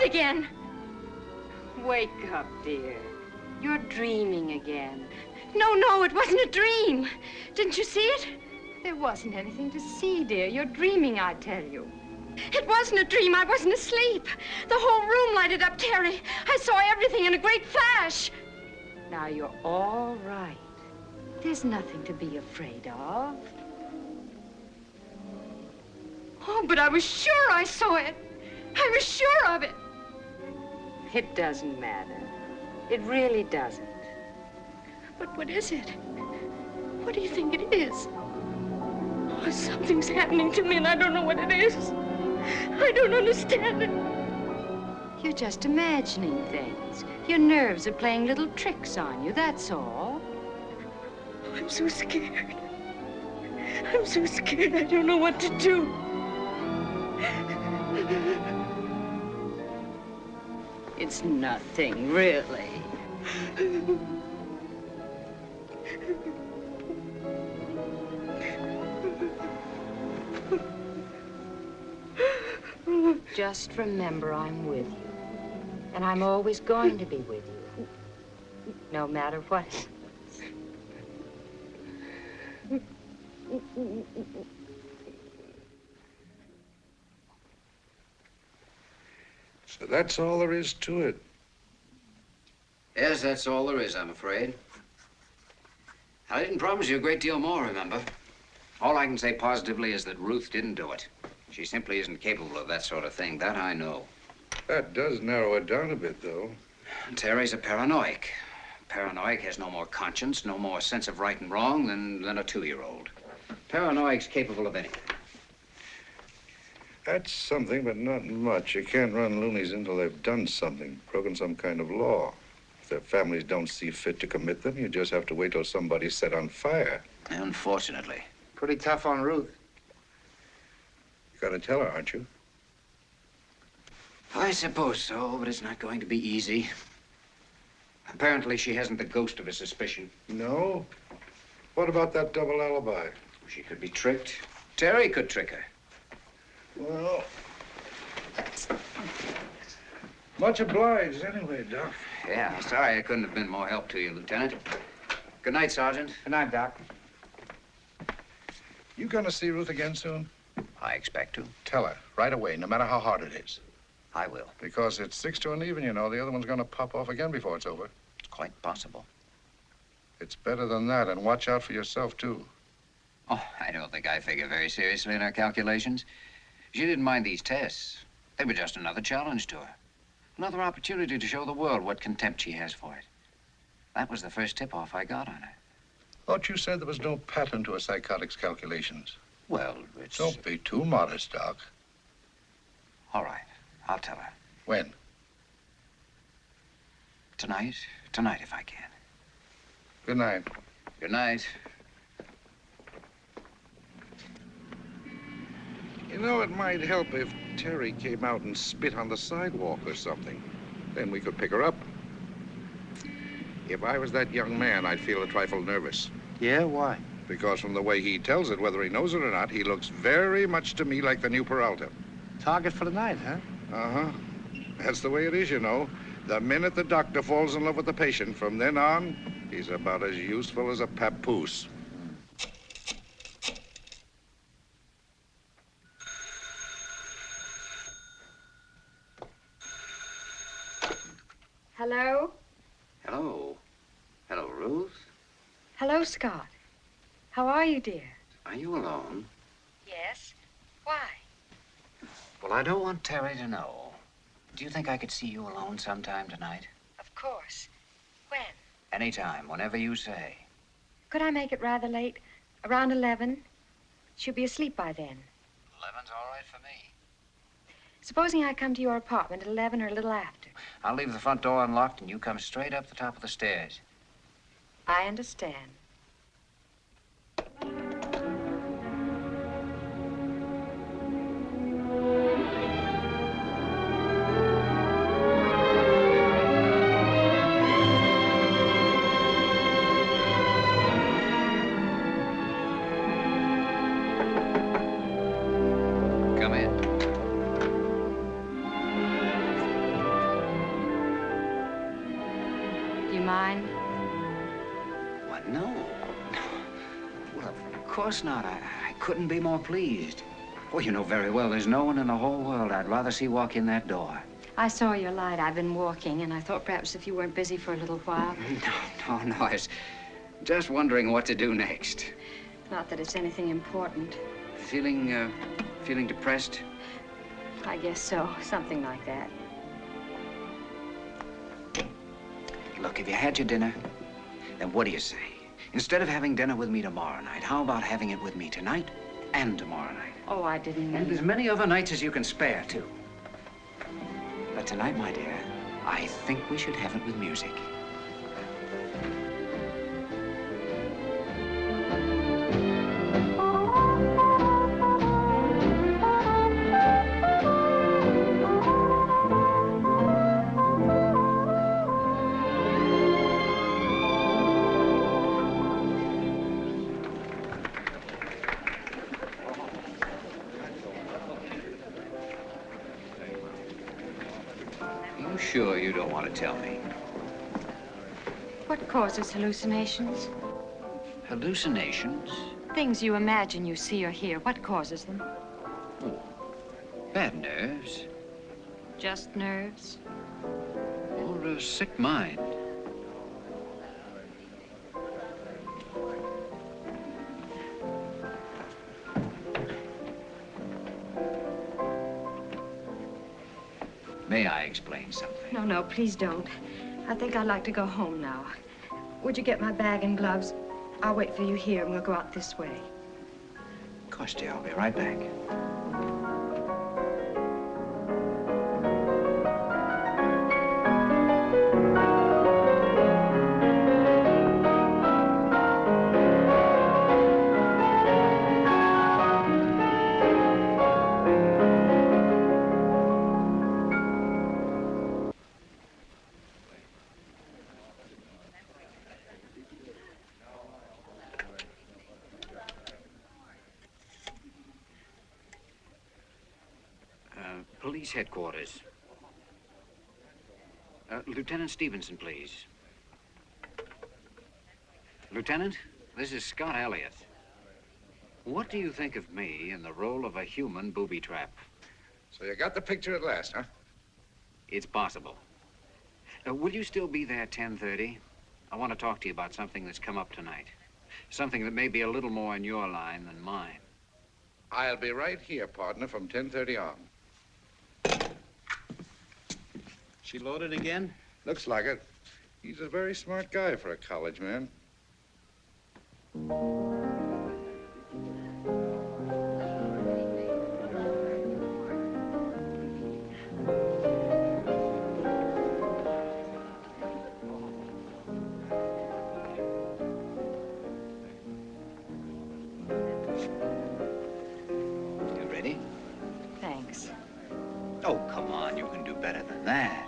Again. Wake up, dear. You're dreaming again. No, it wasn't a dream. Didn't you see it? There wasn't anything to see, dear. You're dreaming, I tell you. It wasn't a dream. I wasn't asleep. The whole room lighted up, Terry. I saw everything in a great flash. Now you're all right. There's nothing to be afraid of. Oh, but I was sure I saw it. I was sure of it. It doesn't matter. It really doesn't. But what is it? What do you think it is? Oh, something's happening to me and I don't know what it is. I don't understand it. You're just imagining things. Your nerves are playing little tricks on you, that's all. I'm so scared. I'm so scared I don't know what to do. It's nothing, really. Just remember I'm with you. And I'm always going to be with you. No matter what happens. So that's all there is to it. Yes, that's all there is, I'm afraid. I didn't promise you a great deal more, remember? All I can say positively is that Ruth didn't do it. She simply isn't capable of that sort of thing. That I know. That does narrow it down a bit, though. Terry's a paranoic. Paranoic has no more conscience, no more sense of right and wrong than a 2-year-old. Paranoic's capable of anything. That's something, but not much. You can't run loonies until they've done something, broken some kind of law. If their families don't see fit to commit them, you just have to wait till somebody's set on fire. Unfortunately. Pretty tough on Ruth. You gotta tell her, aren't you? I suppose so, but it's not going to be easy. Apparently, she hasn't the ghost of a suspicion. No? What about that double alibi? She could be tricked. Terry could trick her. Well, much obliged anyway, Doc. Yeah, sorry I couldn't have been more help to you, Lieutenant. Good night, Sergeant. Good night, Doc. You gonna see Ruth again soon? I expect to. Tell her right away, no matter how hard it is. I will. Because it's 6 to an even, you know. The other one's gonna pop off again before it's over. It's quite possible. It's better than that, and watch out for yourself, too. Oh, I don't think I figure very seriously in her calculations. She didn't mind these tests. They were just another challenge to her. Another opportunity to show the world what contempt she has for it. That was the first tip-off I got on her. Thought you said there was no pattern to a psychotic's calculations. Well, it's... Don't be too modest, Doc. All right. I'll tell her. When? Tonight. Tonight, if I can. Good night. Good night. You know, it might help if Terry came out and spit on the sidewalk or something. Then we could pick her up. If I was that young man, I'd feel a trifle nervous. Yeah, why? Because from the way he tells it, whether he knows it or not, he looks very much to me like the new Peralta. Target for the night, huh? Uh-huh. That's the way it is, you know. The minute the doctor falls in love with the patient, from then on, he's about as useful as a papoose. Hello? Hello. Hello, Ruth. Hello, Scott. How are you, dear? Are you alone? Yes. Why? Well, I don't want Terry to know. Do you think I could see you alone sometime tonight? Of course. When? Anytime, whenever you say. Could I make it rather late? Around 11? She'll be asleep by then. 11's all right for me. Supposing I come to your apartment at 11 or a little after. I'll leave the front door unlocked and you come straight up the top of the stairs. I understand. Come in. Do you mind? What, no. Well, of course not. I couldn't be more pleased. Well, you know very well there's no one in the whole world I'd rather see walk in that door. I saw your light. I've been walking, and I thought perhaps if you weren't busy for a little while. No, I was just wondering what to do next. Not that it's anything important. Feeling depressed? I guess so. Something like that. Look, have you had your dinner? Then what do you say? Instead of having dinner with me tomorrow night, how about having it with me tonight and tomorrow night? Oh, I didn't mean... And as many other nights as you can spare, too. But tonight, my dear, I think we should have it with music. Sure you don't want to tell me? What causes hallucinations? Hallucinations? Things you imagine you see or hear. What causes them? Oh, bad nerves. Just nerves? Or a sick mind. May I explain something? No, please don't. I think I'd like to go home now. Would you get my bag and gloves? I'll wait for you here, and we'll go out this way. Of course, dear. I'll be right back. Police headquarters. Lieutenant Stevenson, please. Lieutenant, this is Scott Elliott. What do you think of me in the role of a human booby trap? So you got the picture at last, huh? It's possible. Will you still be there at 10:30? I want to talk to you about something that's come up tonight. Something that may be a little more in your line than mine. I'll be right here, partner, from 10:30 on. She loaded again? Looks like it. He's a very smart guy for a college man. You ready? Thanks. Oh, come on. You can do better than that.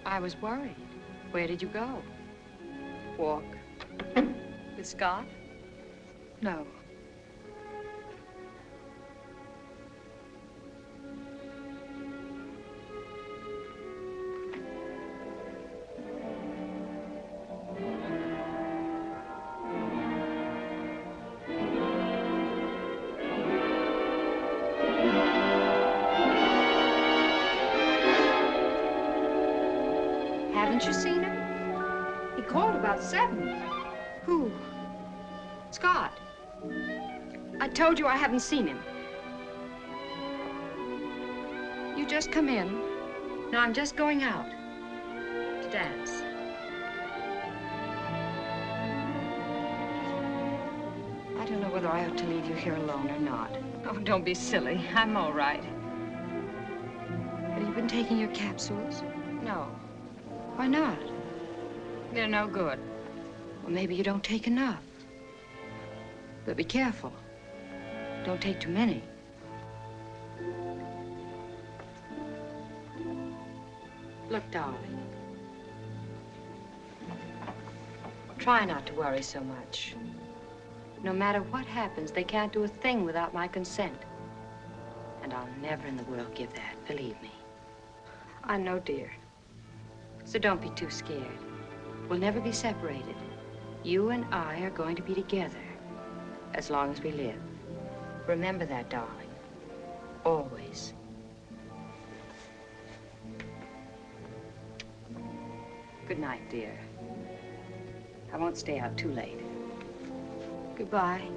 I was worried. Where did you go? Walk. With Scott? No. Haven't you seen him? He called about 7. Who? Scott. I told you I haven't seen him. You just come in. Now I'm just going out to dance. I don't know whether I ought to leave you here alone or not. Oh, don't be silly. I'm all right. Have you been taking your capsules? No. Why not? They're no good. Well, maybe you don't take enough. But be careful. Don't take too many. Look, darling. Try not to worry so much. No matter what happens, they can't do a thing without my consent. And I'll never in the world give that, believe me. I know, dear. So don't be too scared. We'll never be separated. You and I are going to be together as long as we live. Remember that, darling. Always. Good night, dear. I won't stay out too late. Goodbye.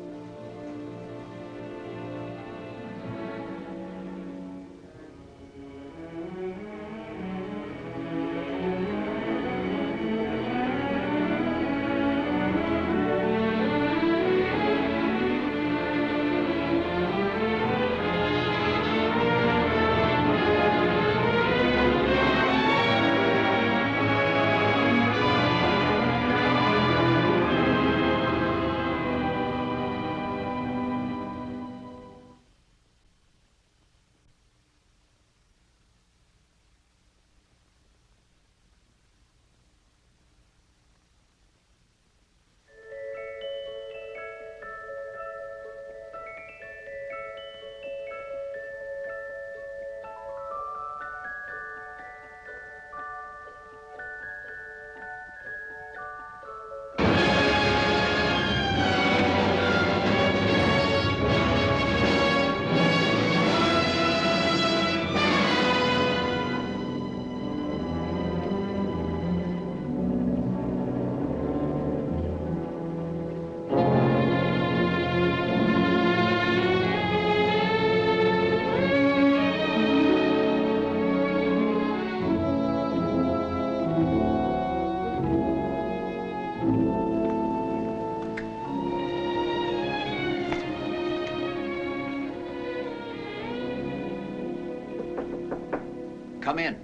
Come in.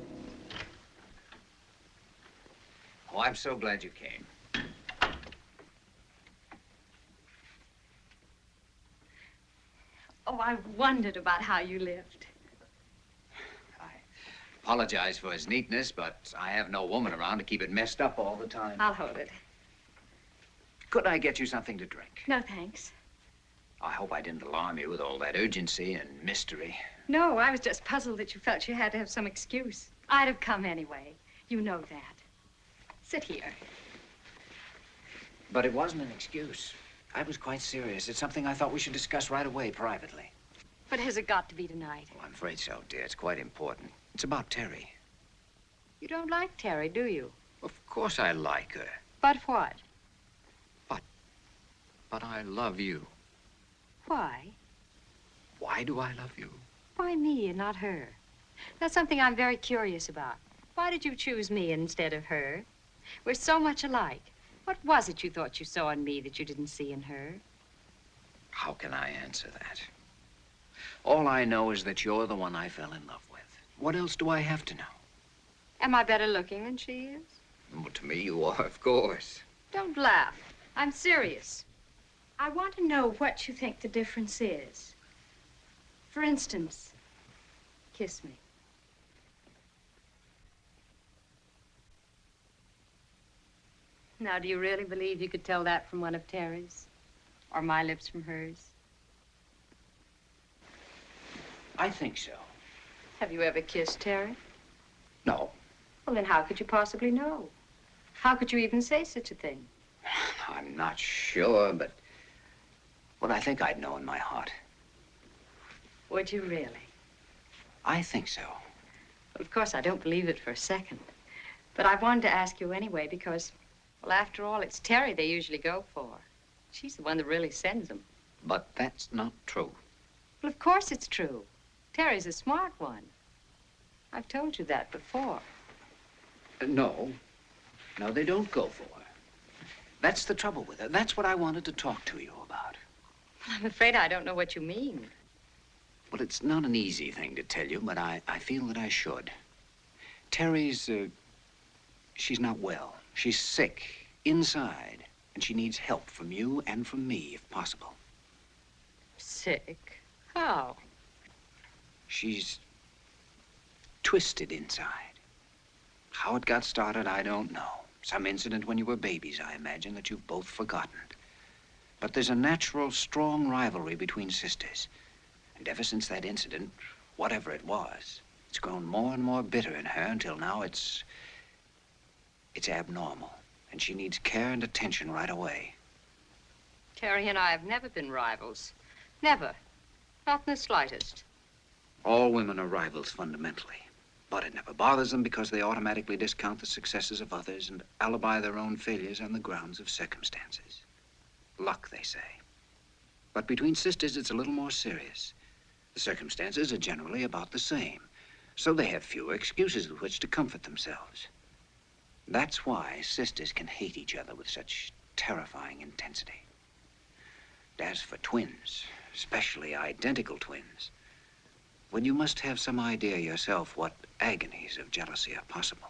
Oh, I'm so glad you came. Oh, I wondered about how you lived. Apologize for his neatness, but I have no woman around to keep it messed up all the time. I'll hold it. Could I get you something to drink? No, thanks. I hope I didn't alarm you with all that urgency and mystery. No, I was just puzzled that you felt you had to have some excuse. I'd have come anyway. You know that. Sit here. But it wasn't an excuse. I was quite serious. It's something I thought we should discuss right away, privately. But has it got to be tonight? Oh, I'm afraid so, dear. It's quite important. It's about Terry. You don't like Terry, do you? Of course I like her. But what? But I love you. Why? Why do I love you? Why me and not her? That's something I'm very curious about. Why did you choose me instead of her? We're so much alike. What was it you thought you saw in me that you didn't see in her? How can I answer that? All I know is that you're the one I fell in love with. What else do I have to know? Am I better looking than she is? Well, to me, you are, of course. Don't laugh. I'm serious. I want to know what you think the difference is. For instance, kiss me. Now, do you really believe you could tell that from one of Terry's? Or my lips from hers? I think so. Have you ever kissed Terry? No. Well, then how could you possibly know? How could you even say such a thing? I'm not sure, but I think I'd know in my heart. Would you really? I think so. Well, of course, I don't believe it for a second. But I wanted to ask you anyway because, well, after all, it's Terry they usually go for. She's the one that really sends them. But that's not true. Well, of course it's true. Terry's a smart one. I've told you that before. No. No, they don't go for her. That's the trouble with her. That's what I wanted to talk to you about. Well, I'm afraid I don't know what you mean. Well, it's not an easy thing to tell you, but I feel that I should. Terry's, she's not well. She's sick, inside, and she needs help from you and from me, if possible. Sick? How? She's twisted inside. How it got started, I don't know. Some incident when you were babies, I imagine, that you've both forgotten. But there's a natural, strong rivalry between sisters. And ever since that incident, whatever it was, it's grown more and more bitter in her until now it's abnormal. And she needs care and attention right away. Terry and I have never been rivals. Never. Not in the slightest. All women are rivals fundamentally. But it never bothers them because they automatically discount the successes of others and alibi their own failures on the grounds of circumstances. Luck, they say. But between sisters, it's a little more serious. The circumstances are generally about the same, so they have fewer excuses with which to comfort themselves. That's why sisters can hate each other with such terrifying intensity. As for twins, especially identical twins, well, you must have some idea yourself what agonies of jealousy are possible.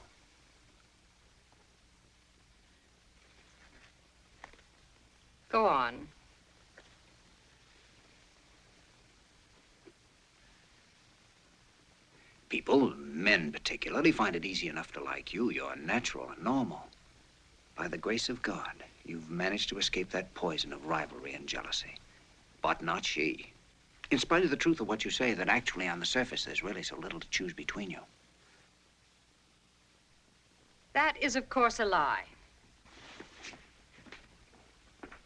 Go on. People, men particularly, find it easy enough to like you. You're natural and normal. By the grace of God, you've managed to escape that poison of rivalry and jealousy. But not she. In spite of the truth of what you say, that actually on the surface there's really so little to choose between you. That is, of course, a lie.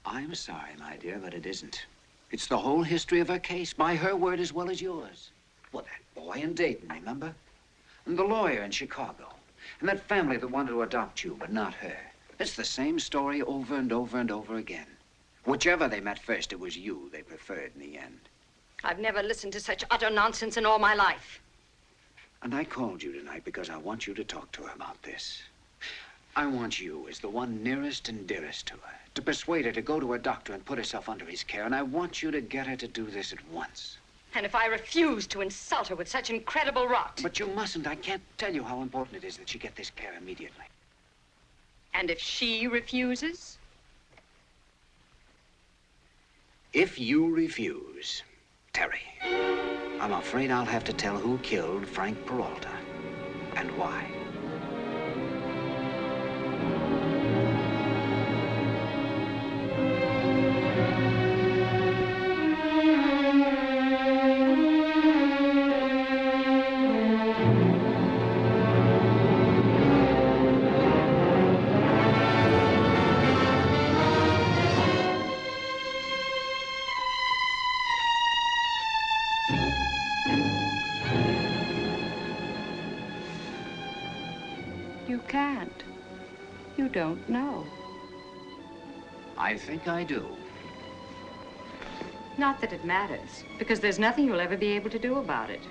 I'm sorry, my dear, but it isn't. It's the whole history of her case, by her word as well as yours. Well, that boy in Dayton, remember? And the lawyer in Chicago. And that family that wanted to adopt you, but not her. It's the same story over and over and over again. Whichever they met first, it was you they preferred in the end. I've never listened to such utter nonsense in all my life. And I called you tonight because I want you to talk to her about this. I want you, as the one nearest and dearest to her, to persuade her to go to her doctor and put herself under his care. And I want you to get her to do this at once. And if I refuse to insult her with such incredible rot? But you mustn't. I can't tell you how important it is that she get this care immediately. And if she refuses? If you refuse, Terry, I'm afraid I'll have to tell who killed Frank Peralta and why. You can't. You don't know. I think I do. Not that it matters, because there's nothing you'll ever be able to do about it.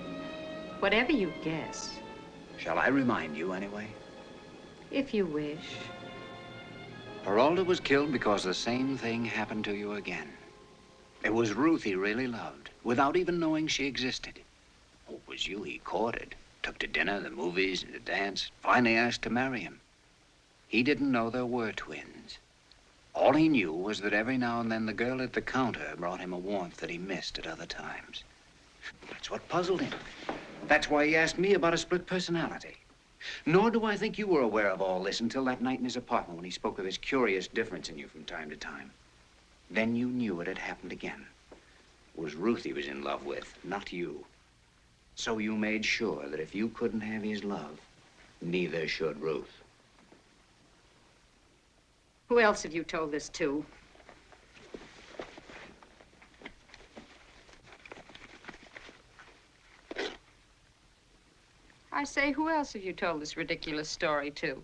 Whatever you guess. Shall I remind you anyway? If you wish. Peralta was killed because the same thing happened to you again. It was Ruth he really loved, without even knowing she existed. It was you he courted, took to dinner, the movies, and the dance, finally asked to marry him. He didn't know there were twins. All he knew was that every now and then the girl at the counter brought him a warmth that he missed at other times. That's what puzzled him. That's why he asked me about a split personality. Nor do I think you were aware of all this until that night in his apartment when he spoke of this curious difference in you from time to time. Then you knew it had happened again. It was Ruth he was in love with, not you. So you made sure that if you couldn't have his love, neither should Ruth. Who else have you told this to? I say, who else have you told this ridiculous story to?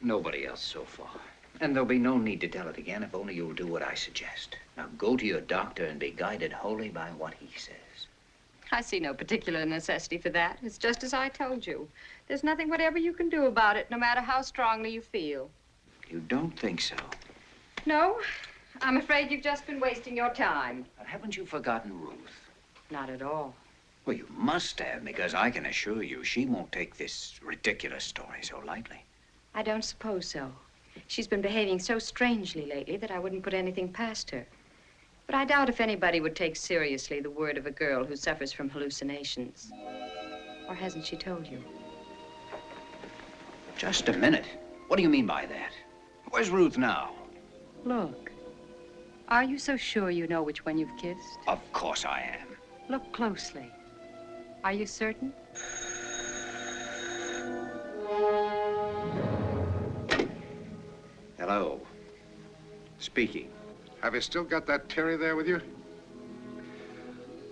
Nobody else so far. And there'll be no need to tell it again if only you'll do what I suggest. Now go to your doctor and be guided wholly by what he says. I see no particular necessity for that. It's just as I told you. There's nothing whatever you can do about it, no matter how strongly you feel. You don't think so? No, I'm afraid you've just been wasting your time. But haven't you forgotten Ruth? Not at all. Well, you must have, because I can assure you she won't take this ridiculous story so lightly. I don't suppose so. She's been behaving so strangely lately that I wouldn't put anything past her. But I doubt if anybody would take seriously the word of a girl who suffers from hallucinations. Or hasn't she told you? Just a minute. What do you mean by that? Where's Ruth now? Look. Are you so sure you know which one you've kissed? Of course I am. Look closely. Are you certain? Hello. Speaking. Have you still got that Terry there with you?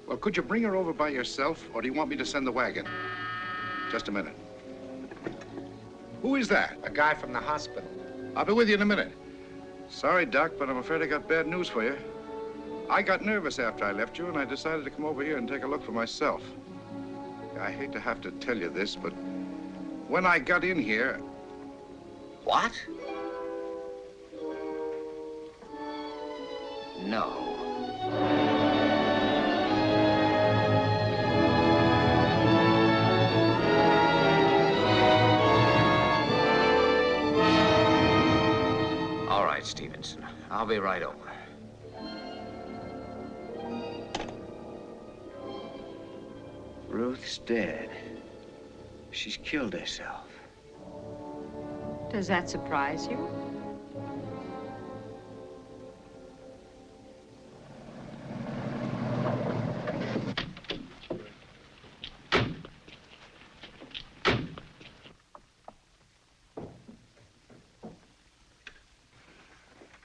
Well, could you bring her over by yourself, or do you want me to send the wagon? Just a minute. Who is that? A guy from the hospital. I'll be with you in a minute. Sorry, Doc, but I'm afraid I got bad news for you. I got nervous after I left you, and I decided to come over here and take a look for myself. I hate to have to tell you this, but when I got in here... What? No. All right, Stevenson. I'll be right over. Ruth's dead. She's killed herself. Does that surprise you?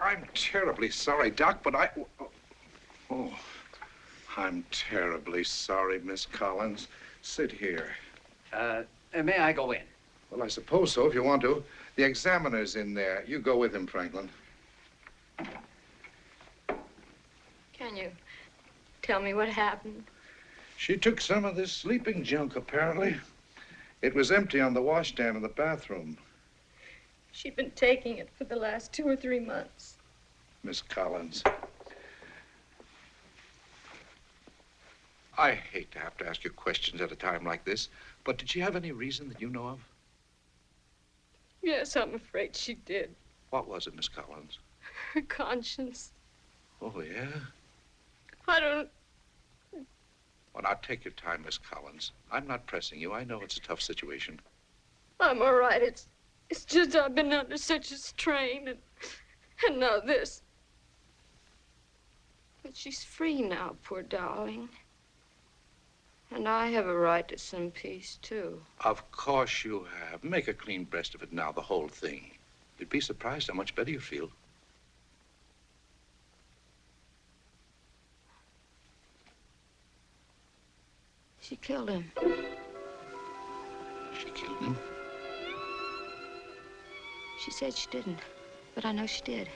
I'm terribly sorry, Doc, but Oh, I'm terribly sorry, Miss Collins. Sit here. May I go in? Well, I suppose so, if you want to. The examiner's in there. You go with him, Franklin. Can you tell me what happened? She took some of this sleeping junk, apparently. It was empty on the washstand in the bathroom. She'd been taking it for the last 2 or 3 months. Miss Collins. I hate to have to ask you questions at a time like this, but did she have any reason that you know of? Yes, I'm afraid she did. What was it, Miss Collins? Her conscience. Oh, yeah? I don't... Well, now, take your time, Miss Collins. I'm not pressing you. I know it's a tough situation. I'm all right. It's just I've been under such a strain, and now this. But she's free now, poor darling. And I have a right to some peace, too. Of course you have. Make a clean breast of it now, the whole thing. You'd be surprised how much better you feel. She killed him. She killed him? She said she didn't, but I know she did.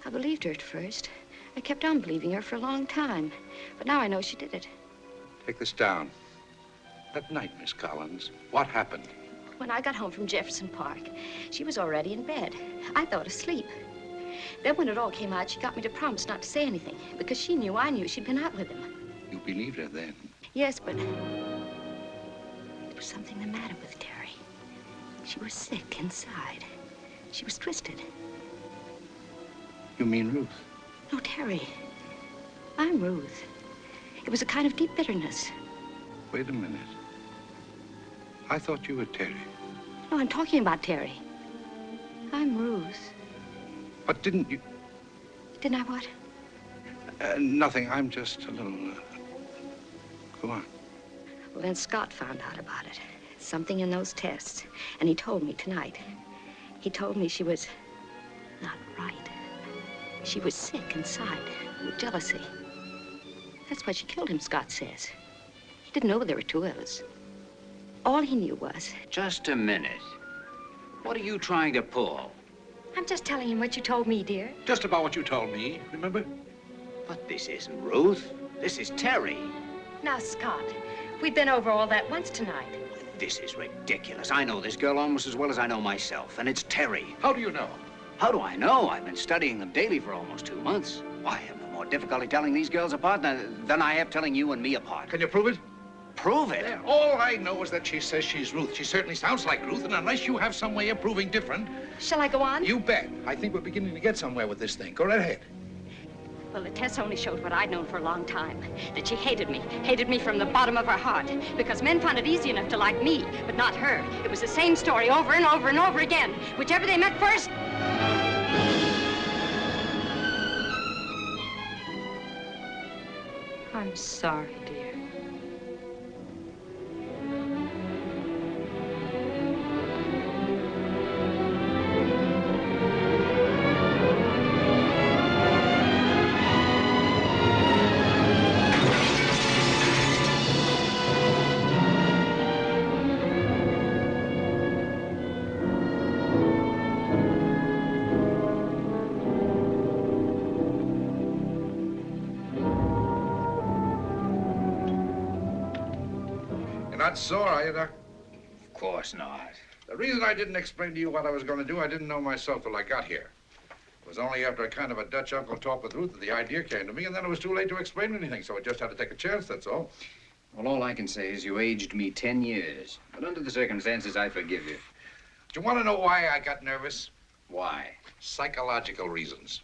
I believed her at first. I kept on believing her for a long time, but now I know she did it. Take this down. That night, Miss Collins, what happened? When I got home from Jefferson Park, she was already in bed. I thought asleep. Then when it all came out, she got me to promise not to say anything, because she knew I knew she'd been out with him. You believed her then? Yes, but there was something the matter with Terry. She was sick inside. She was twisted. You mean Ruth? No, Terry. I'm Ruth. It was a kind of deep bitterness. Wait a minute. I thought you were Terry. No, I'm talking about Terry. I'm Ruth. But didn't you... Didn't I what? Nothing. I'm just a little... Go on. Well, then Scott found out about it. Something in those tests. And he told me tonight. He told me she was not right. She was sick inside with jealousy. That's why she killed him, Scott says. He didn't know there were 2 others. All he knew was... Just a minute. What are you trying to pull? I'm just telling him what you told me, dear. Just about what you told me, remember? But this isn't Ruth. This is Terry. Now, Scott, we've been over all that once tonight. This is ridiculous. I know this girl almost as well as I know myself, and it's Terry. How do you know? How do I know? I've been studying them daily for almost 2 months. Why, I have no more difficulty telling these girls apart than I have telling you and me apart. Can you prove it? Prove it? Yeah, all I know is that she says she's Ruth. She certainly sounds like Ruth, and unless you have some way of proving different... Shall I go on? You bet. I think we're beginning to get somewhere with this thing. Go right ahead. Well, the tests only showed what I'd known for a long time, that she hated me from the bottom of her heart, because men found it easy enough to like me, but not her. It was the same story over and over and over again, whichever they met first. I'm sorry, dear. Not sore, are you, Doc? Of course not. The reason I didn't explain to you what I was going to do, I didn't know myself till I got here. It was only after a kind of a Dutch uncle talk with Ruth that the idea came to me, and then it was too late to explain anything, so I just had to take a chance, that's all. Well, all I can say is you aged me 10 years. But under the circumstances, I forgive you. Do you want to know why I got nervous? Why? Psychological reasons.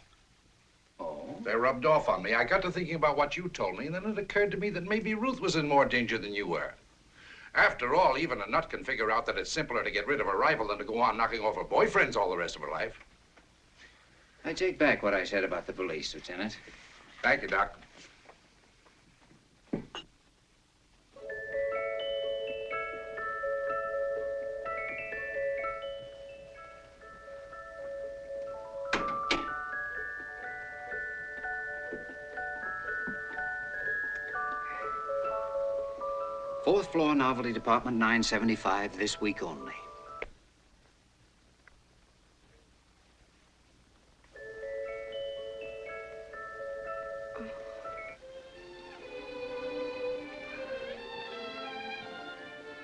Oh? They rubbed off on me. I got to thinking about what you told me, and then it occurred to me that maybe Ruth was in more danger than you were. After all, even a nut can figure out that it's simpler to get rid of a rival than to go on knocking over boyfriends all the rest of her life. I take back what I said about the police, Lieutenant. Thank you, Doc. Fourth floor, Novelty Department, 975, this week only.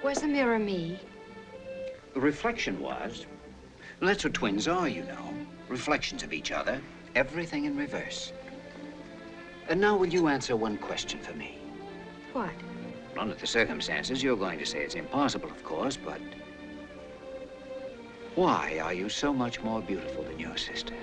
Was the mirror me? The reflection was. And that's what twins are, you know. Reflections of each other, everything in reverse. And now will you answer one question for me? What? Under the circumstances, you're going to say it's impossible, of course, but why are you so much more beautiful than your sister?